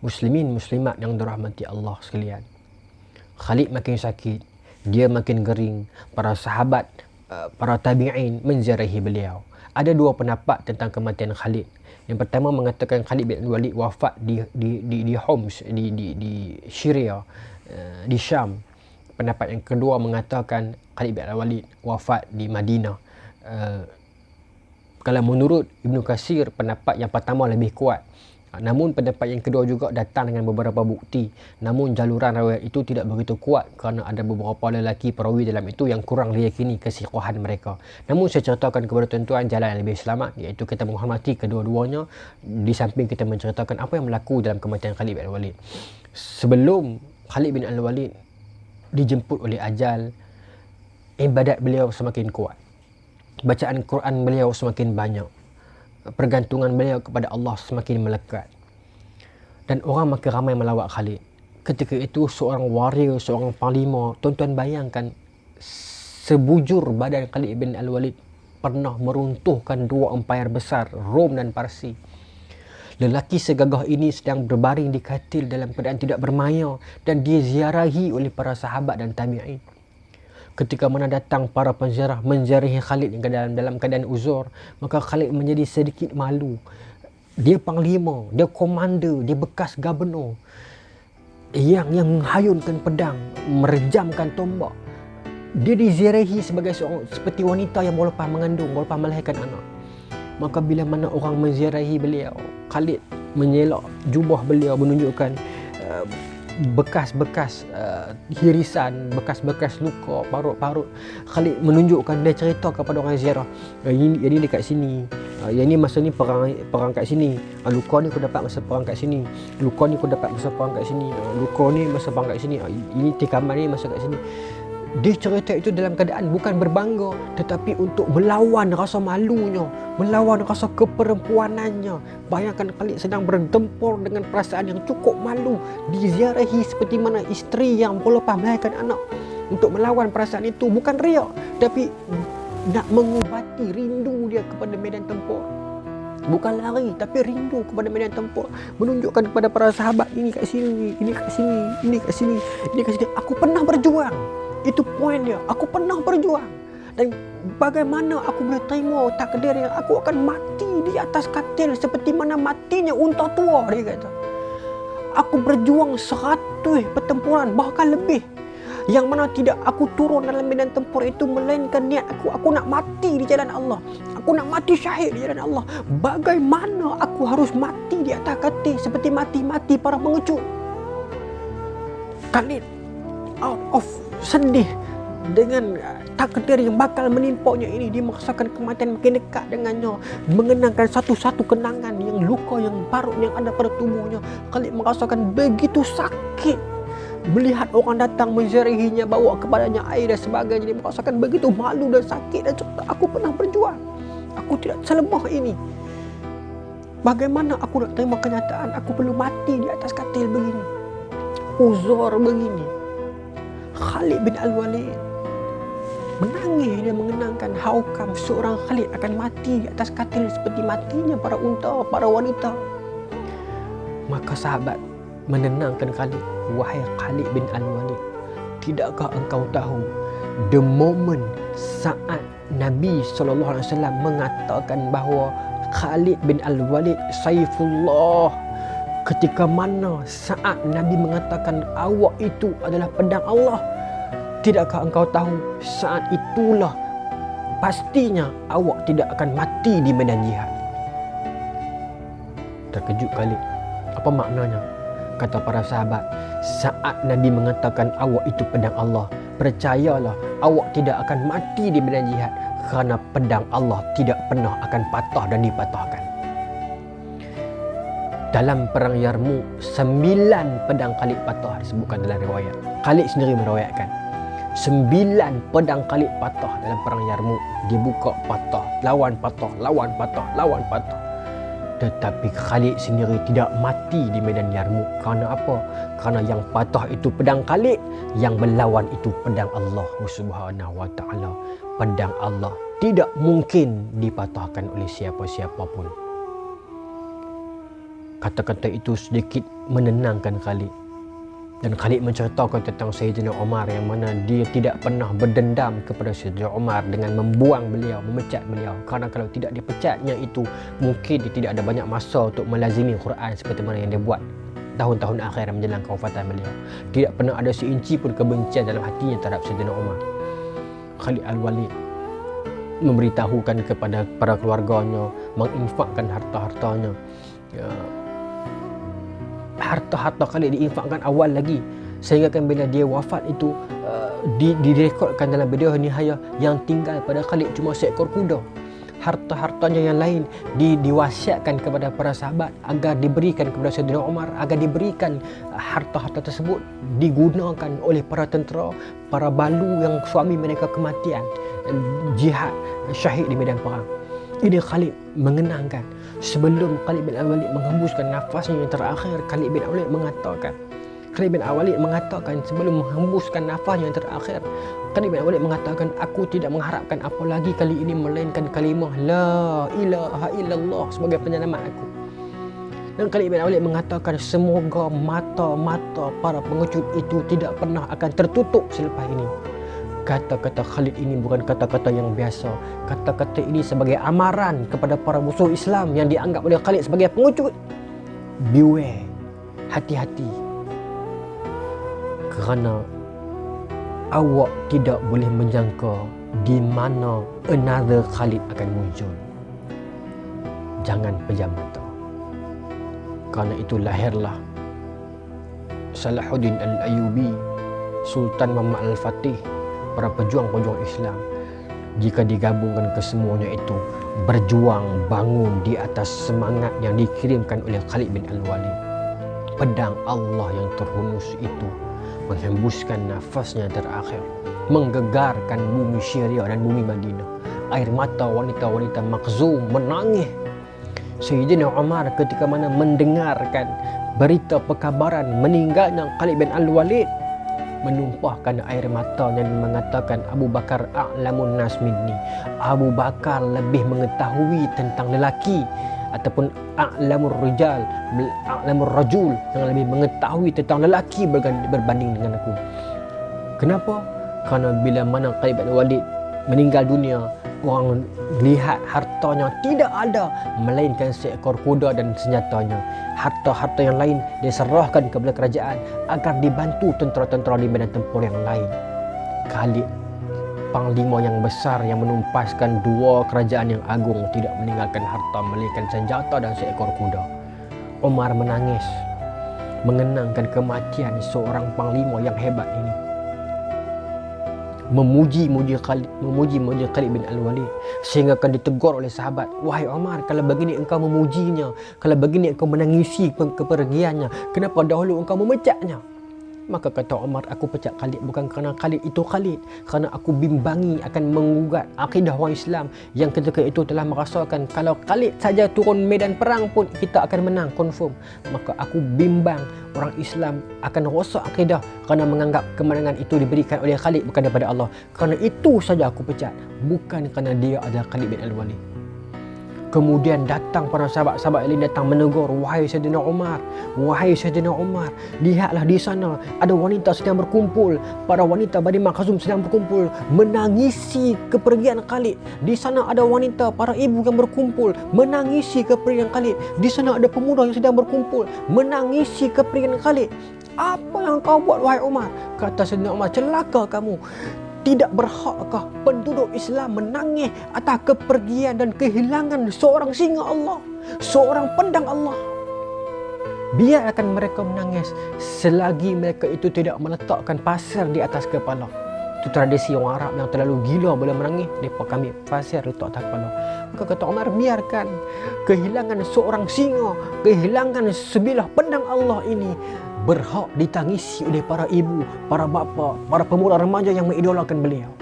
Muslimin muslimat yang dirahmati Allah sekalian, Khalid makin sakit, dia makin gering. Para sahabat, para tabi'in menziarahi beliau. Ada dua pendapat tentang kematian Khalid. Yang pertama mengatakan Khalid bin Walid wafat di Homs, di Syria, di Syam. Pendapat yang kedua mengatakan Khalid bin Walid wafat di Madinah. Kalau menurut Ibnu Katsir, pendapat yang pertama lebih kuat. Namun pendapat yang kedua juga datang dengan beberapa bukti. Namun jaluran riwayat itu tidak begitu kuat kerana ada beberapa lelaki perawi dalam itu yang kurang diyakini kesihahan mereka. Namun saya ceritakan kepada tuan-tuan jalan yang lebih selamat, iaitu kita menghormati kedua-duanya di samping kita menceritakan apa yang berlaku dalam kematian Khalid bin Walid. Sebelum Khalid bin Walid dijemput oleh ajal, ibadat beliau semakin kuat, bacaan Quran beliau semakin banyak, pergantungan beliau kepada Allah semakin melekat, dan orang makin ramai melawat Khalid. Ketika itu seorang warrior, seorang panglima, tuan-tuan bayangkan, sebujur badan Khalid bin Al-Walid pernah meruntuhkan dua empayar besar, Rom dan Parsi. Lelaki segagah ini sedang berbaring di katil dalam keadaan tidak bermaya, dan dia ziarahi oleh para sahabat dan tabi'in. Ketika mana datang para penziarah menziarahi Khalid dalam keadaan uzur, maka Khalid menjadi sedikit malu. Dia panglima, dia komander, dia bekas gubernur yang menghayunkan pedang, merejamkan tombak. Dia diziarahi sebagai seorang seperti wanita yang baru lepas mengandung, baru lepas melahirkan anak. Maka bila mana orang menziarahi beliau, Khalid menyelak jubah beliau menunjukkan bekas-bekas hirisan, bekas-bekas luka, parut-parut. Khalid menunjukkan, dia cerita kepada orang ziarah, ini dekat sini, yang ni masa ni perang kat sini, luka ni aku dapat masa perang kat sini, luka ni aku dapat masa perang kat sini, luka ni masa perang kat sini, ini tikaman ni masa kat sini. Dia cerita itu dalam keadaan bukan berbangga, tetapi untuk melawan rasa malunya, melawan rasa keperempuanannya. Bayangkan Khalid sedang bertempur dengan perasaan yang cukup malu, diziarahi seperti mana isteri yang baru lepas melahirkan anak. Untuk melawan perasaan itu, bukan riak, tapi nak mengubati rindu dia kepada medan tempur. Bukan lari, tapi rindu kepada medan tempur. Menunjukkan kepada para sahabat, ini kat sini, ini kat sini, ini kat sini, ini kat sini. Aku pernah berjuang. Itu poin dia. Aku pernah berjuang. Dan bagaimana aku boleh terima takdir yang aku akan mati di atas katil seperti mana matinya unta tua, dia kata. Aku berjuang 100 pertempuran, bahkan lebih, yang mana tidak aku turun dalam medan tempur itu melainkan niat aku nak mati di jalan Allah. Aku nak mati syahid di jalan Allah. Bagaimana aku harus mati di atas katil seperti mati-mati para pengecut. Khalid out of sedih dengan takdir yang bakal menimpanya ini. Dia merasakan kematian makin dekat dengannya, mengenangkan satu-satu kenangan yang luka, yang parut yang ada pada tubuhnya. Khalid merasakan begitu sakit melihat orang datang menziarahinya, bawa kepadanya air dan sebagainya. Dia merasakan begitu malu dan sakit, dan cerita, aku pernah berjuang, aku tidak selemah ini. Bagaimana aku nak terima kenyataan aku perlu mati di atas katil begini, uzur begini. Khalid bin Al-Walid menangis, dia mengenangkan how come seorang Khalid akan mati di atas katil seperti matinya para unta, para wanita. Maka sahabat menenangkan Khalid, wahai Khalid bin Al-Walid, tidakkah engkau tahu the moment saat Nabi SAW mengatakan bahawa Khalid bin Al-Walid Saifullah, ketika mana saat Nabi mengatakan awak itu adalah pedang Allah, tidakkah engkau tahu saat itulah pastinya awak tidak akan mati di medan jihad. Terkejut Khalid. Apa maknanya? Kata para sahabat, saat Nabi mengatakan awak itu pedang Allah, percayalah awak tidak akan mati di medan jihad, kerana pedang Allah tidak pernah akan patah dan dipatahkan. Dalam perang Yarmuk, 9 pedang Khalid patah disebutkan dalam riwayat. Khalid sendiri meriwayatkan 9 pedang Khalid patah dalam perang Yarmuk. Dibuka patah, lawan patah, lawan patah, lawan patah. Tetapi Khalid sendiri tidak mati di medan Yarmuk. Kerana apa? Kerana yang patah itu pedang Khalid, yang berlawan itu pedang Allah Subhanahu wa taala. Pedang Allah tidak mungkin dipatahkan oleh siapa-siapa pun. Kata-kata itu sedikit menenangkan Khalid. Dan Khalid menceritakan tentang Sayyidina Umar yang mana dia tidak pernah berdendam kepada Sayyidina Umar dengan membuang beliau, memecat beliau. Kerana kalau tidak dipecatnya itu, mungkin dia tidak ada banyak masa untuk melazimi Quran seperti mana yang dia buat tahun-tahun akhir menjelang kewafatan beliau. Tidak pernah ada seinci pun kebencian dalam hatinya terhadap Sayyidina Umar. Khalid Al-Walid memberitahukan kepada para keluarganya, menginfakkan harta-hartanya. Harta-harta Khalid diinfakkan awal lagi, sehingga kan bila dia wafat itu direkodkan dalam bidayah nihayah yang tinggal pada Khalid cuma seekor kuda. Harta-hartanya yang lain diwasiatkan kepada para sahabat agar diberikan kepada Sayyidina Umar, agar diberikan harta-harta tersebut digunakan oleh para tentera, para balu yang suami mereka kematian jihad, syahid di medan perang. Ini Khalid mengenangkan. Sebelum Khalid bin Al-Walid menghembuskan nafasnya yang terakhir, Khalid bin Al-Walid mengatakan sebelum menghembuskan nafasnya yang terakhir, Khalid bin Al-Walid mengatakan, aku tidak mengharapkan apa lagi kali ini melainkan kalimah La ilaha illallah sebagai penyelamat aku. Dan Khalid bin Al-Walid mengatakan, semoga mata-mata para pengecut itu tidak pernah akan tertutup selepas ini. Kata-kata Khalid ini bukan kata-kata yang biasa. Kata-kata ini sebagai amaran kepada para musuh Islam yang dianggap oleh Khalid sebagai pengecut. Beware, hati-hati. Kerana awak tidak boleh menjangka di mana another Khalid akan muncul. Jangan pejam mata. Kerana itu lahirlah Salahuddin Al-Ayyubi, Sultan Muhammad Al-Fatih, para pejuang-pejuang Islam. Jika digabungkan kesemuanya itu, berjuang bangun di atas semangat yang dikirimkan oleh Khalid bin Al-Walid. Pedang Allah yang terhunus itu menghembuskan nafasnya terakhir, menggegarkan bumi Syria dan bumi Madinah. Air mata wanita-wanita Makhzum menangis. Sayyidina Umar ketika mana mendengarkan berita perkabaran meninggalnya Khalid bin Al-Walid, menumpahkan air matanya dan mengatakan, Abu Bakar a'lamun nas minni. Abu Bakar lebih mengetahui tentang lelaki, ataupun a'lamur rajul, yang lebih mengetahui tentang lelaki berbanding dengan aku. Kenapa? Kerana bila mana Khalid bin Walid meninggal dunia, orang lihat hartanya tidak ada melainkan seekor kuda dan senjatanya. Harta-harta yang lain diserahkan kepada kerajaan agar dibantu tentera-tentera di medan tempur yang lain. Khalid, panglima yang besar yang menumpaskan 2 kerajaan yang agung, tidak meninggalkan harta melainkan senjata dan seekor kuda. Umar menangis mengenangkan kematian seorang panglima yang hebat ini. Memuji-muji Khalid bin Al-Walid, sehingga akan ditegur oleh sahabat, wahai Umar, kalau begini engkau memujinya, kalau begini engkau menangisi kepergiannya, kenapa dahulu engkau memecatnya? Maka kata Umar, aku pecat Khalid bukan kerana Khalid itu Khalid, kerana aku bimbangi akan mengugat akidah orang Islam yang ketika itu telah merasakan kalau Khalid saja turun medan perang pun kita akan menang confirm. Maka aku bimbang orang Islam akan rosak akidah kerana menganggap kemenangan itu diberikan oleh Khalid bukan daripada Allah. Kerana itu saja aku pecat, bukan kerana dia adalah Khalid bin Al-Walid. Kemudian datang para sahabat-sahabat lain datang menegur, wahai Sayyidina Umar, lihatlah di sana ada wanita sedang berkumpul, para wanita Bani Makhzum sedang berkumpul menangisi kepergian Khalid. Di sana ada wanita, para ibu yang berkumpul menangisi kepergian Khalid. Di sana ada pemuda yang sedang berkumpul menangisi kepergian Khalid. Apa yang kau buat wahai Umar? Kata Sayyidina Umar, celaka kamu. Tidak berhakkah penduduk Islam menangis atas kepergian dan kehilangan seorang singa Allah, seorang pedang Allah? Biarkan mereka menangis selagi mereka itu tidak meletakkan pasir di atas kepala. Itu tradisi orang Arab yang terlalu gila bila menangis, mereka ambil pasir letak atas kepala. Maka kata Umar, biarkan kehilangan seorang singa, kehilangan sebilah pedang Allah ini berhak ditangisi oleh para ibu, para bapa, para pemuda remaja yang mengidolakan beliau.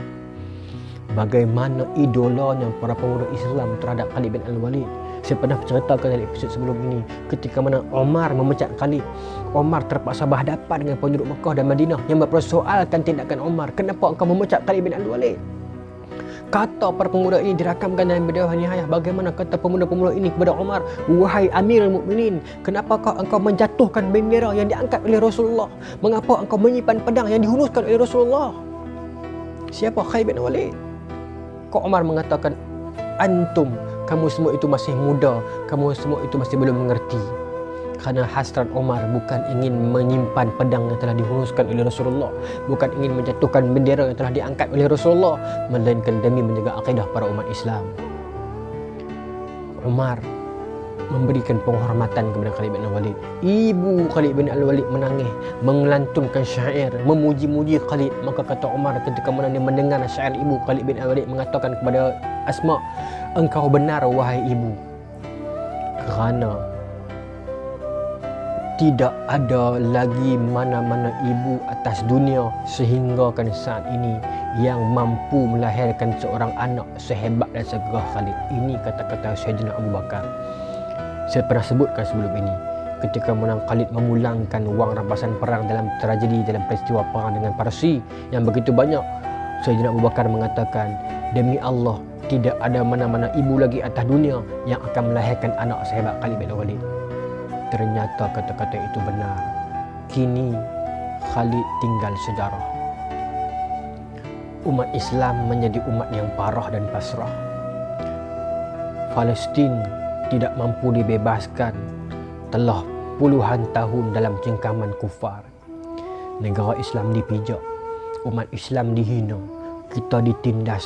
Bagaimana idolanya para pemuda Islam terhadap Khalid bin Al-Walid. Saya pernah ceritakan dalam episod sebelum ini, ketika mana Omar memecat Khalid. Omar terpaksa berhadapan dengan penduduk Mekah dan Madinah yang mempersoalkan tindakan Omar. Kenapa engkau memecat Khalid bin Al-Walid? Kata para pemuda ini dirakamkan dalam Bidayah Nihayah. Bagaimana kata pemuda-pemuda ini kepada Omar, wahai Amirul Mukminin, kenapa engkau menjatuhkan bendera yang diangkat oleh Rasulullah? Mengapa engkau menyimpan pedang yang dihunuskan oleh Rasulullah? Siapa Khalid bin Al-Walid? Kok Omar mengatakan, antum, kamu semua itu masih muda, kamu semua itu masih belum mengerti. Kerana hasrat Omar bukan ingin menyimpan pedang yang telah dihunuskan oleh Rasulullah, bukan ingin menjatuhkan bendera yang telah diangkat oleh Rasulullah, melainkan demi menjaga akidah para umat Islam. Omar memberikan penghormatan kepada Khalid bin Al-Walid. Ibu Khalid bin Al-Walid menangis, melantunkan syair, memuji-muji Khalid. Maka kata Omar ketika mana dia mendengar syair ibu Khalid bin Al-Walid, mengatakan kepada Asma, engkau benar wahai ibu, kerana tidak ada lagi mana-mana ibu atas dunia sehinggakan saat ini yang mampu melahirkan seorang anak sehebat dan segagah Khalid. Ini kata-kata Sayyidina Abu Bakar. Saya pernah sebutkan sebelum ini, ketika menang Khalid memulangkan wang rampasan perang dalam tragedi, dalam peristiwa perang dengan Parsi yang begitu banyak, Sayyidina Abu Bakar mengatakan, demi Allah, tidak ada mana-mana ibu lagi atas dunia yang akan melahirkan anak sehebat Khalid bin Walid. Ternyata kata-kata itu benar. Kini Khalid tinggal sejarah. Umat Islam menjadi umat yang parah dan pasrah. Palestin tidak mampu dibebaskan telah puluhan tahun dalam cengkaman kufar. Negara Islam dipijak, umat Islam dihina, kita ditindas.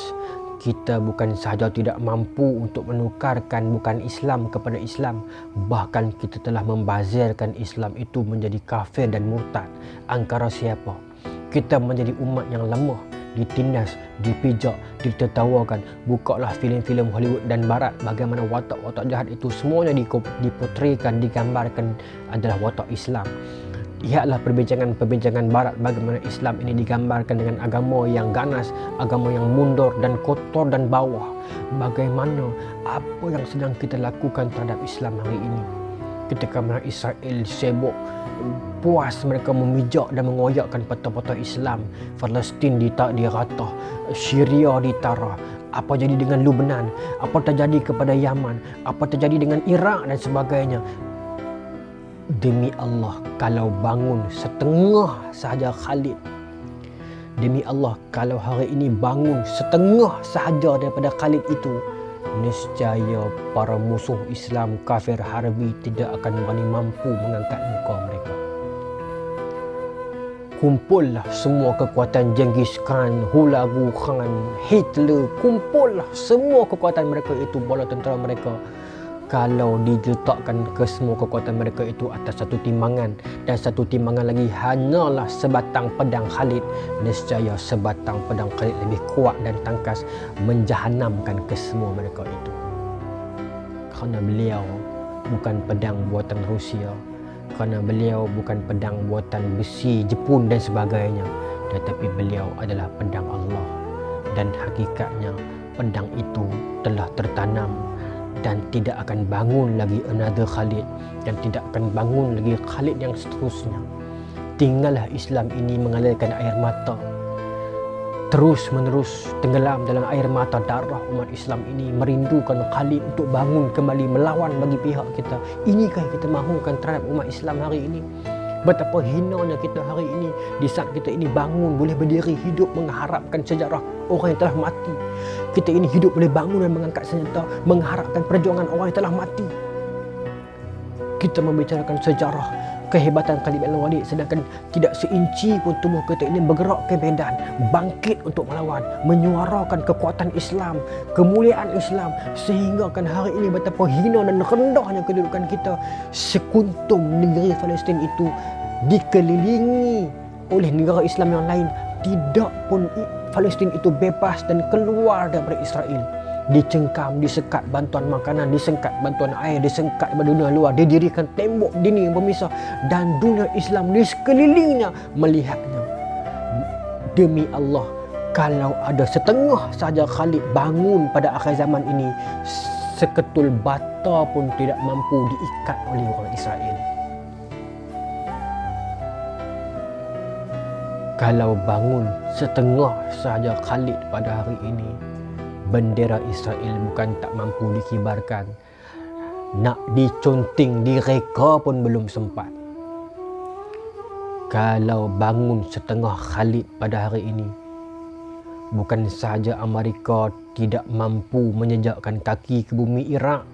Kita bukan sahaja tidak mampu untuk menukarkan bukan Islam kepada Islam, bahkan kita telah membazirkan Islam itu menjadi kafir dan murtad. Angkara siapa? Kita menjadi umat yang lemah, ditindas, dipijak, ditertawakan. Bukalah filem-filem Hollywood dan Barat, bagaimana watak-watak jahat itu semuanya dipotretkan, digambarkan adalah watak Islam. Lihatlah perbincangan-perbincangan Barat, bagaimana Islam ini digambarkan dengan agama yang ganas, agama yang mundur dan kotor dan bawah. Bagaimana apa yang sedang kita lakukan terhadap Islam hari ini? Ketika Israel sibuk puas mereka memijak dan mengoyakkan patah-patah Islam, Palestin dirata, Syria ditara. Apa jadi dengan Lebanon? Apa terjadi kepada Yaman? Apa terjadi dengan Iraq dan sebagainya? Demi Allah, kalau bangun setengah sahaja Khalid, demi Allah, kalau hari ini bangun setengah sahaja daripada Khalid itu, nescaya para musuh Islam kafir harbi tidak akan berani mampu mengangkat muka mereka. Kumpullah semua kekuatan Genghis Khan, Hulagu Khan, Hitler, kumpullah semua kekuatan mereka itu, bala tentera mereka. Kalau diletakkan ke semua kekuatan mereka itu atas satu timbangan, dan satu timbangan lagi hanyalah sebatang pedang Khalid, nescaya sebatang pedang Khalid lebih kuat dan tangkas menjahanamkan ke semua mereka itu. Kerana beliau bukan pedang buatan Rusia, kerana beliau bukan pedang buatan besi Jepun dan sebagainya, tetapi beliau adalah pedang Allah. Dan hakikatnya pedang itu telah tertanam dan tidak akan bangun lagi another Khalid, dan tidak akan bangun lagi Khalid yang seterusnya. Tinggallah Islam ini mengalirkan air mata, terus menerus tenggelam dalam air mata darah umat Islam ini, merindukan Khalid untuk bangun kembali melawan bagi pihak kita. Inikah kita mahukan terhadap umat Islam hari ini? Betapa hinanya kita hari ini, di saat kita ini bangun boleh berdiri hidup mengharapkan sejarah orang yang telah mati. Kita ini hidup boleh bangun dan mengangkat senjata mengharapkan perjuangan orang yang telah mati. Kita membicarakan sejarah kehebatan Khalid bin Walid, sedangkan tidak seinci pun tubuh kita ini bergerak ke medan, bangkit untuk melawan, menyuarakan kekuatan Islam, kemuliaan Islam, sehingga kan hari ini betapa hina dan rendahnya kedudukan kita. Sekuntum negeri Palestin itu dikelilingi oleh negara Islam yang lain, tidak pun Palestin itu bebas dan keluar daripada Israel. Dicengkam, disekat bantuan makanan, disekat bantuan air, disekat daripada dunia luar, didirikan tembok dinding yang pemisah, dan dunia Islam di sekelilingnya melihatnya. Demi Allah, kalau ada setengah saja Khalid bangun pada akhir zaman ini, seketul bata pun tidak mampu diikat oleh orang Israel. Kalau bangun setengah saja Khalid pada hari ini, bendera Israel bukan tak mampu dikibarkan, nak diconting, direka pun belum sempat. Kalau bangun setengah Khalid pada hari ini, bukan sahaja Amerika tidak mampu menjejakkan kaki ke bumi Iraq,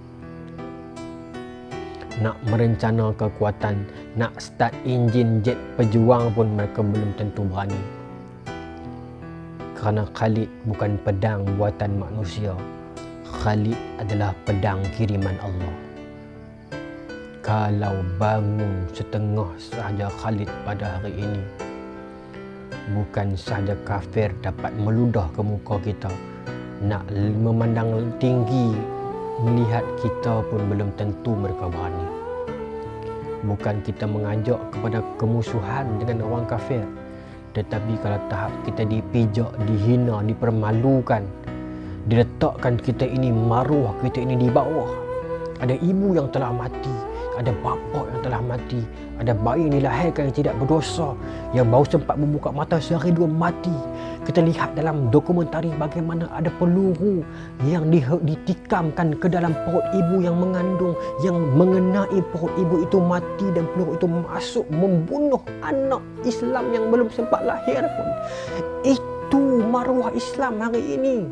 nak merencana kekuatan, nak start enjin jet pejuang pun mereka belum tentu berani. Kerana Khalid bukan pedang buatan manusia, Khalid adalah pedang kiriman Allah. Kalau bangun setengah sahaja Khalid pada hari ini, bukan sahaja kafir dapat meludah ke muka kita, nak memandang tinggi melihat kita pun belum tentu mereka berani. Bukan kita mengajak kepada kemusuhan dengan orang kafir, tetapi kalau tahap kita dipijak, dihina, dipermalukan, diletakkan kita ini, maruah kita ini di bawah. Ada ibu yang telah mati, ada bapa yang telah mati, ada bayi yang dilahirkan yang tidak berdosa, yang baru sempat membuka mata sehari dua mati. Kita lihat dalam dokumentari bagaimana ada peluru yang ditikamkan ke dalam perut ibu yang mengandung, yang mengenai perut ibu itu mati, dan peluru itu masuk membunuh anak Islam yang belum sempat lahir pun. Itu maruah Islam hari ini.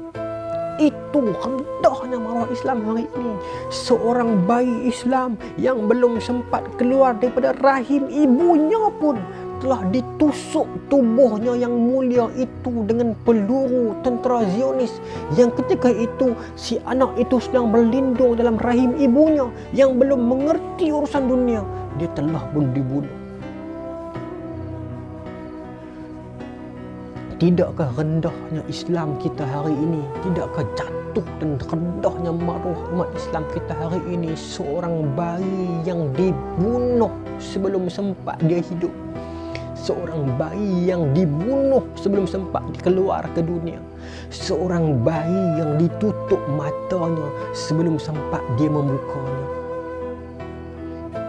Itu rendahnya maruah Islam hari ini. Seorang bayi Islam yang belum sempat keluar daripada rahim ibunya pun telah ditusuk tubuhnya yang mulia itu dengan peluru tentera Zionis, yang ketika itu si anak itu sedang berlindung dalam rahim ibunya yang belum mengerti urusan dunia, dia telah pun dibunuh. Tidakkah rendahnya Islam kita hari ini? Tidakkah jatuh dan rendahnya maruah umat Islam kita hari ini? Seorang bayi yang dibunuh sebelum sempat dia hidup. Seorang bayi yang dibunuh sebelum sempat keluar ke dunia. Seorang bayi yang ditutup matanya sebelum sempat dia membukanya.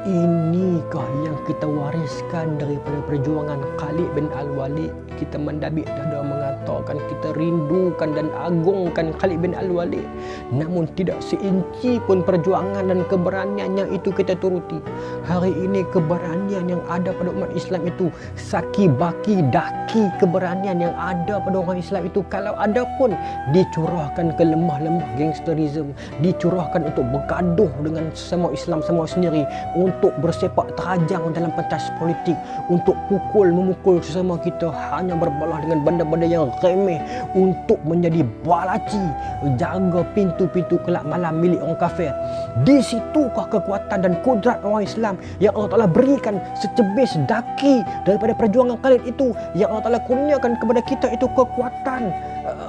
Inikah yang kita wariskan daripada perjuangan Khalid bin Al-Walid? Kita mendabik dada mengatakan kita rindukan dan agungkan Khalid bin Al-Walid, namun tidak seinci pun perjuangan dan keberaniannya itu kita turuti. Hari ini keberanian yang ada pada umat Islam itu, saki baki daki keberanian yang ada pada orang Islam itu, kalau ada pun dicurahkan ke lemah-lemah gangsterisme, dicurahkan untuk bergaduh dengan sesama Islam semua sendiri, untuk bersepak terajang dalam pentas politik, untuk memukul sesama kita, hanya berbalah dengan benda-benda yang remeh, untuk menjadi balaci, jaga pintu-pintu kelak malam milik orang kafir. Di situkah kekuatan dan kudrat orang Islam yang Allah Ta'ala berikan secebis daki daripada perjuangan Khalid itu, yang Allah Ta'ala kurniakan kepada kita itu kekuatan.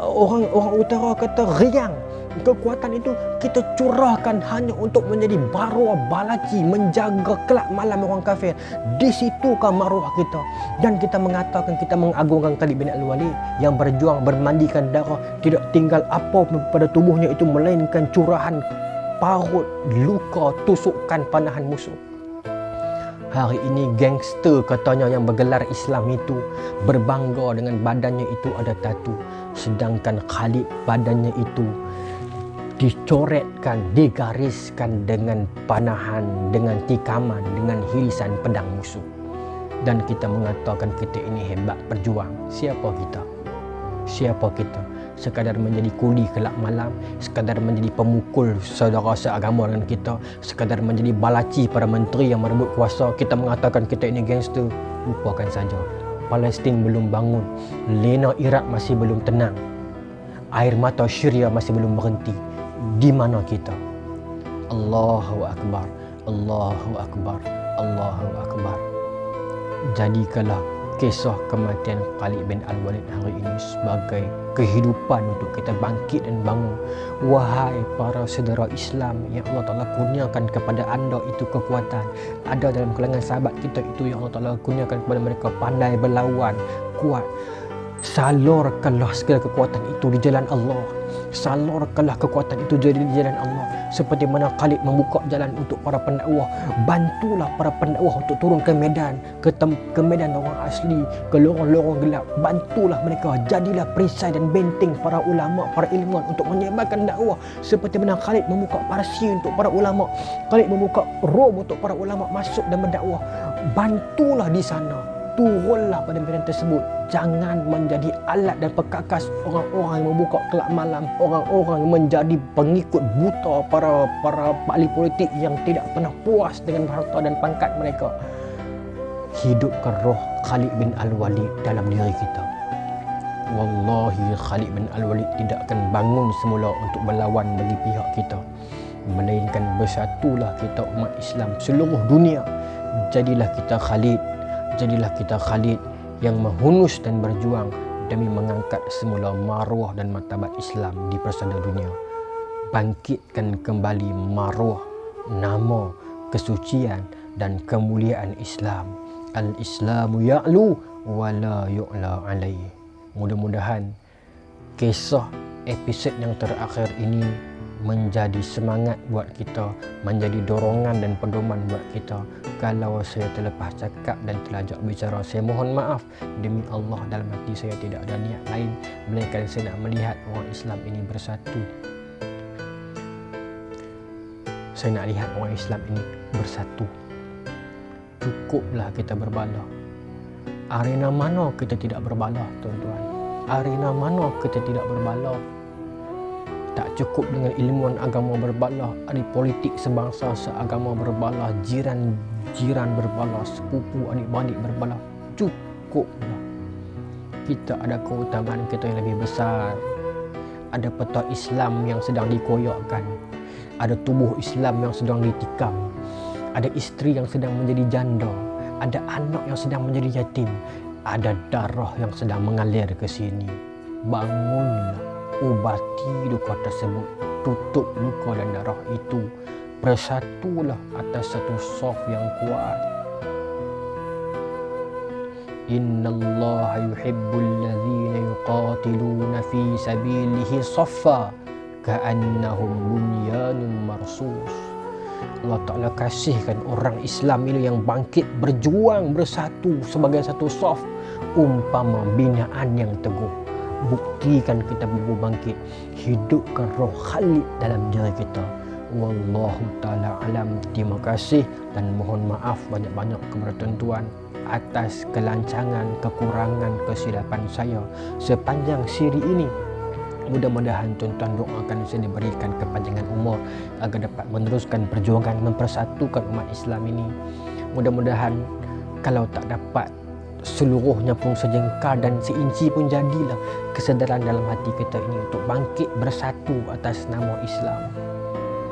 Orang utara kata riang. Kekuatan itu kita curahkan hanya untuk menjadi maruah balaci, menjaga kelak malam orang kafir. Di situkah maruah kita. Dan kita mengatakan kita mengagungkan Khalid bin Al-Walid yang berjuang bermandikan darah, tidak tinggal apa pun pada tubuhnya itu melainkan curahan parut, luka, tusukan panahan musuh. Hari ini gangster katanya yang bergelar Islam itu berbangga dengan badannya itu ada tatu, sedangkan Khalid badannya itu dicoretkan, digariskan dengan panahan, dengan tikaman, dengan hirisan pedang musuh. Dan kita mengatakan kita ini hebat berjuang. Siapa kita? Siapa kita? sekadar menjadi kuli kelak malam, sekadar menjadi pemukul saudara seagama dengan kita, sekadar menjadi balaci para menteri yang merebut kuasa. Kita mengatakan kita ini gangster. Lupakan saja. Palestin belum bangun, lena Iraq masih belum tenang, air mata Syria masih belum berhenti. Di mana kita? Allahu Akbar, Allahu Akbar, Allahu Akbar. Jadikanlah kisah kematian Khalid bin Al-Walid hari ini sebagai kehidupan untuk kita bangkit dan bangun. Wahai para saudara Islam yang Allah Ta'ala kurniakan kepada anda itu kekuatan. Ada dalam kalangan sahabat kita itu yang Allah Ta'ala kurniakan kepada mereka pandai berlawan, kuat. Salurkanlah segala kekuatan itu di jalan Allah. Salurkanlah kekuatan itu di jalan Allah. Seperti mana Khalid membuka jalan untuk para pendakwah, bantulah para pendakwah untuk turun ke medan, ke medan orang asli, ke lorong-lorong gelap. Bantulah mereka, jadilah perisai dan benteng para ulama, para ilmuwan untuk menyebarkan dakwah. Seperti mana Khalid membuka Parsi untuk para ulama, Khalid membuka Rom untuk para ulama masuk dan berdakwah. Bantulah di sana. Turunlah pada medan tersebut. Jangan menjadi alat dan perkakas orang-orang yang membuka kelak malam, orang-orang yang menjadi pengikut buta para ahli politik yang tidak pernah puas dengan harta dan pangkat mereka. Hidupkan roh Khalid bin Al-Walid dalam diri kita. Wallahi Khalid bin Al-Walid tidak akan bangun semula untuk berlawan bagi pihak kita, melainkan bersatulah kita umat Islam seluruh dunia. Jadilah kita Khalid, jadilah kita Khalid yang menghunus dan berjuang demi mengangkat semula maruah dan martabat Islam di persada dunia. Bangkitkan kembali maruah, nama, kesucian dan kemuliaan Islam. Al-Islamu ya'lu wa la yu'la alaih. Mudah-mudahan kisah episod yang terakhir ini menjadi semangat buat kita, menjadi dorongan dan pedoman buat kita. Kalau saya terlepas cakap dan terlajak bicara, saya mohon maaf. Demi Allah, dalam hati saya tidak ada niat lain melainkan saya nak melihat orang Islam ini bersatu. Saya nak lihat orang Islam ini bersatu. Cukuplah kita berbalah. Arena mana kita tidak berbalah, tuan-tuan? Arena mana kita tidak berbalah? Tak cukup dengan ilmuwan agama berbalah, ahli politik sebangsa seagama berbalah, jiran berbalah, sepupu adik-beradik berbalah. Cukuplah. Kita ada keutamaan kita yang lebih besar. Ada peta Islam yang sedang dikoyakkan. Ada tubuh Islam yang sedang ditikam. Ada isteri yang sedang menjadi janda. Ada anak yang sedang menjadi yatim. Ada darah yang sedang mengalir ke sini. Bangunlah. Ubati duka tersebut, tutup luka dan darah itu. Bersatulah atas satu saf yang kuat. Innallaha yuhibbul ladzina yuqatiluna fi sabilihi saffa ka'annahum bunyanun marsus. Allah Ta'ala kasihkan orang Islam ini yang bangkit berjuang bersatu sebagai satu saf umpama binaan yang teguh. Buktikan kita mampu bangkit. Hidupkan roh Khalid dalam diri kita. Wallahu ta'ala alam. Terima kasih dan mohon maaf banyak-banyak kepada tuan-tuan atas kelancangan, kekurangan, kesilapan saya sepanjang siri ini. Mudah-mudahan tuan-tuan doakan saya diberikan kepanjangan umur agar dapat meneruskan perjuangan mempersatukan umat Islam ini. Mudah-mudahan kalau tak dapat seluruhnya pun sejengkal dan seinci pun jadilah kesedaran dalam hati kita ini untuk bangkit bersatu atas nama Islam,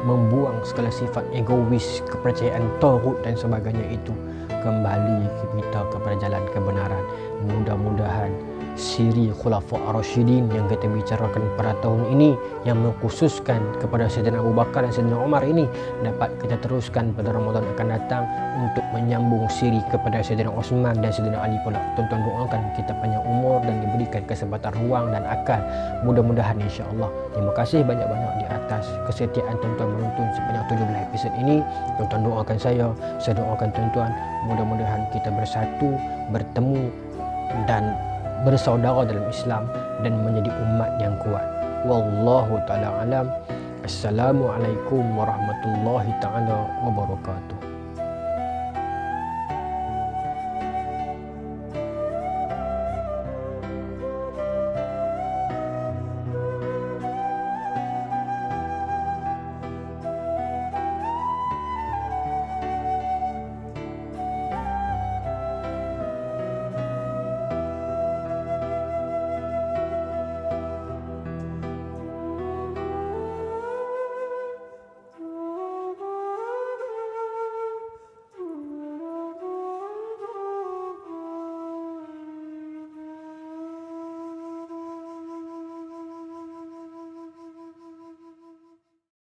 membuang segala sifat egois, kepercayaan taghut dan sebagainya itu, kembali kita kepada jalan kebenaran. Mudah-mudahan siri Khulafa Ar-Rasyidin yang kita bicarakan pada tahun ini, yang mengkhususkan kepada Sayyidina Abu Bakar dan Sayyidina Umar ini, dapat kita teruskan pada Ramadan akan datang untuk menyambung siri kepada Sayyidina Osman dan Sayyidina Ali pula. Tuan-tuan doakan kita panjang umur dan diberikan kesempatan ruang dan akal. Mudah-mudahan insya-Allah. Terima kasih banyak-banyak di atas kesetiaan tuan-tuan menonton sepanjang 17 episod ini. Tuan-tuan doakan saya doakan tuan-tuan. Mudah-mudahan kita bersatu, bertemu dan bersaudara dalam Islam dan menjadi umat yang kuat. Wallahu ta'ala alam. Assalamualaikum warahmatullahi ta'ala wabarakatuh.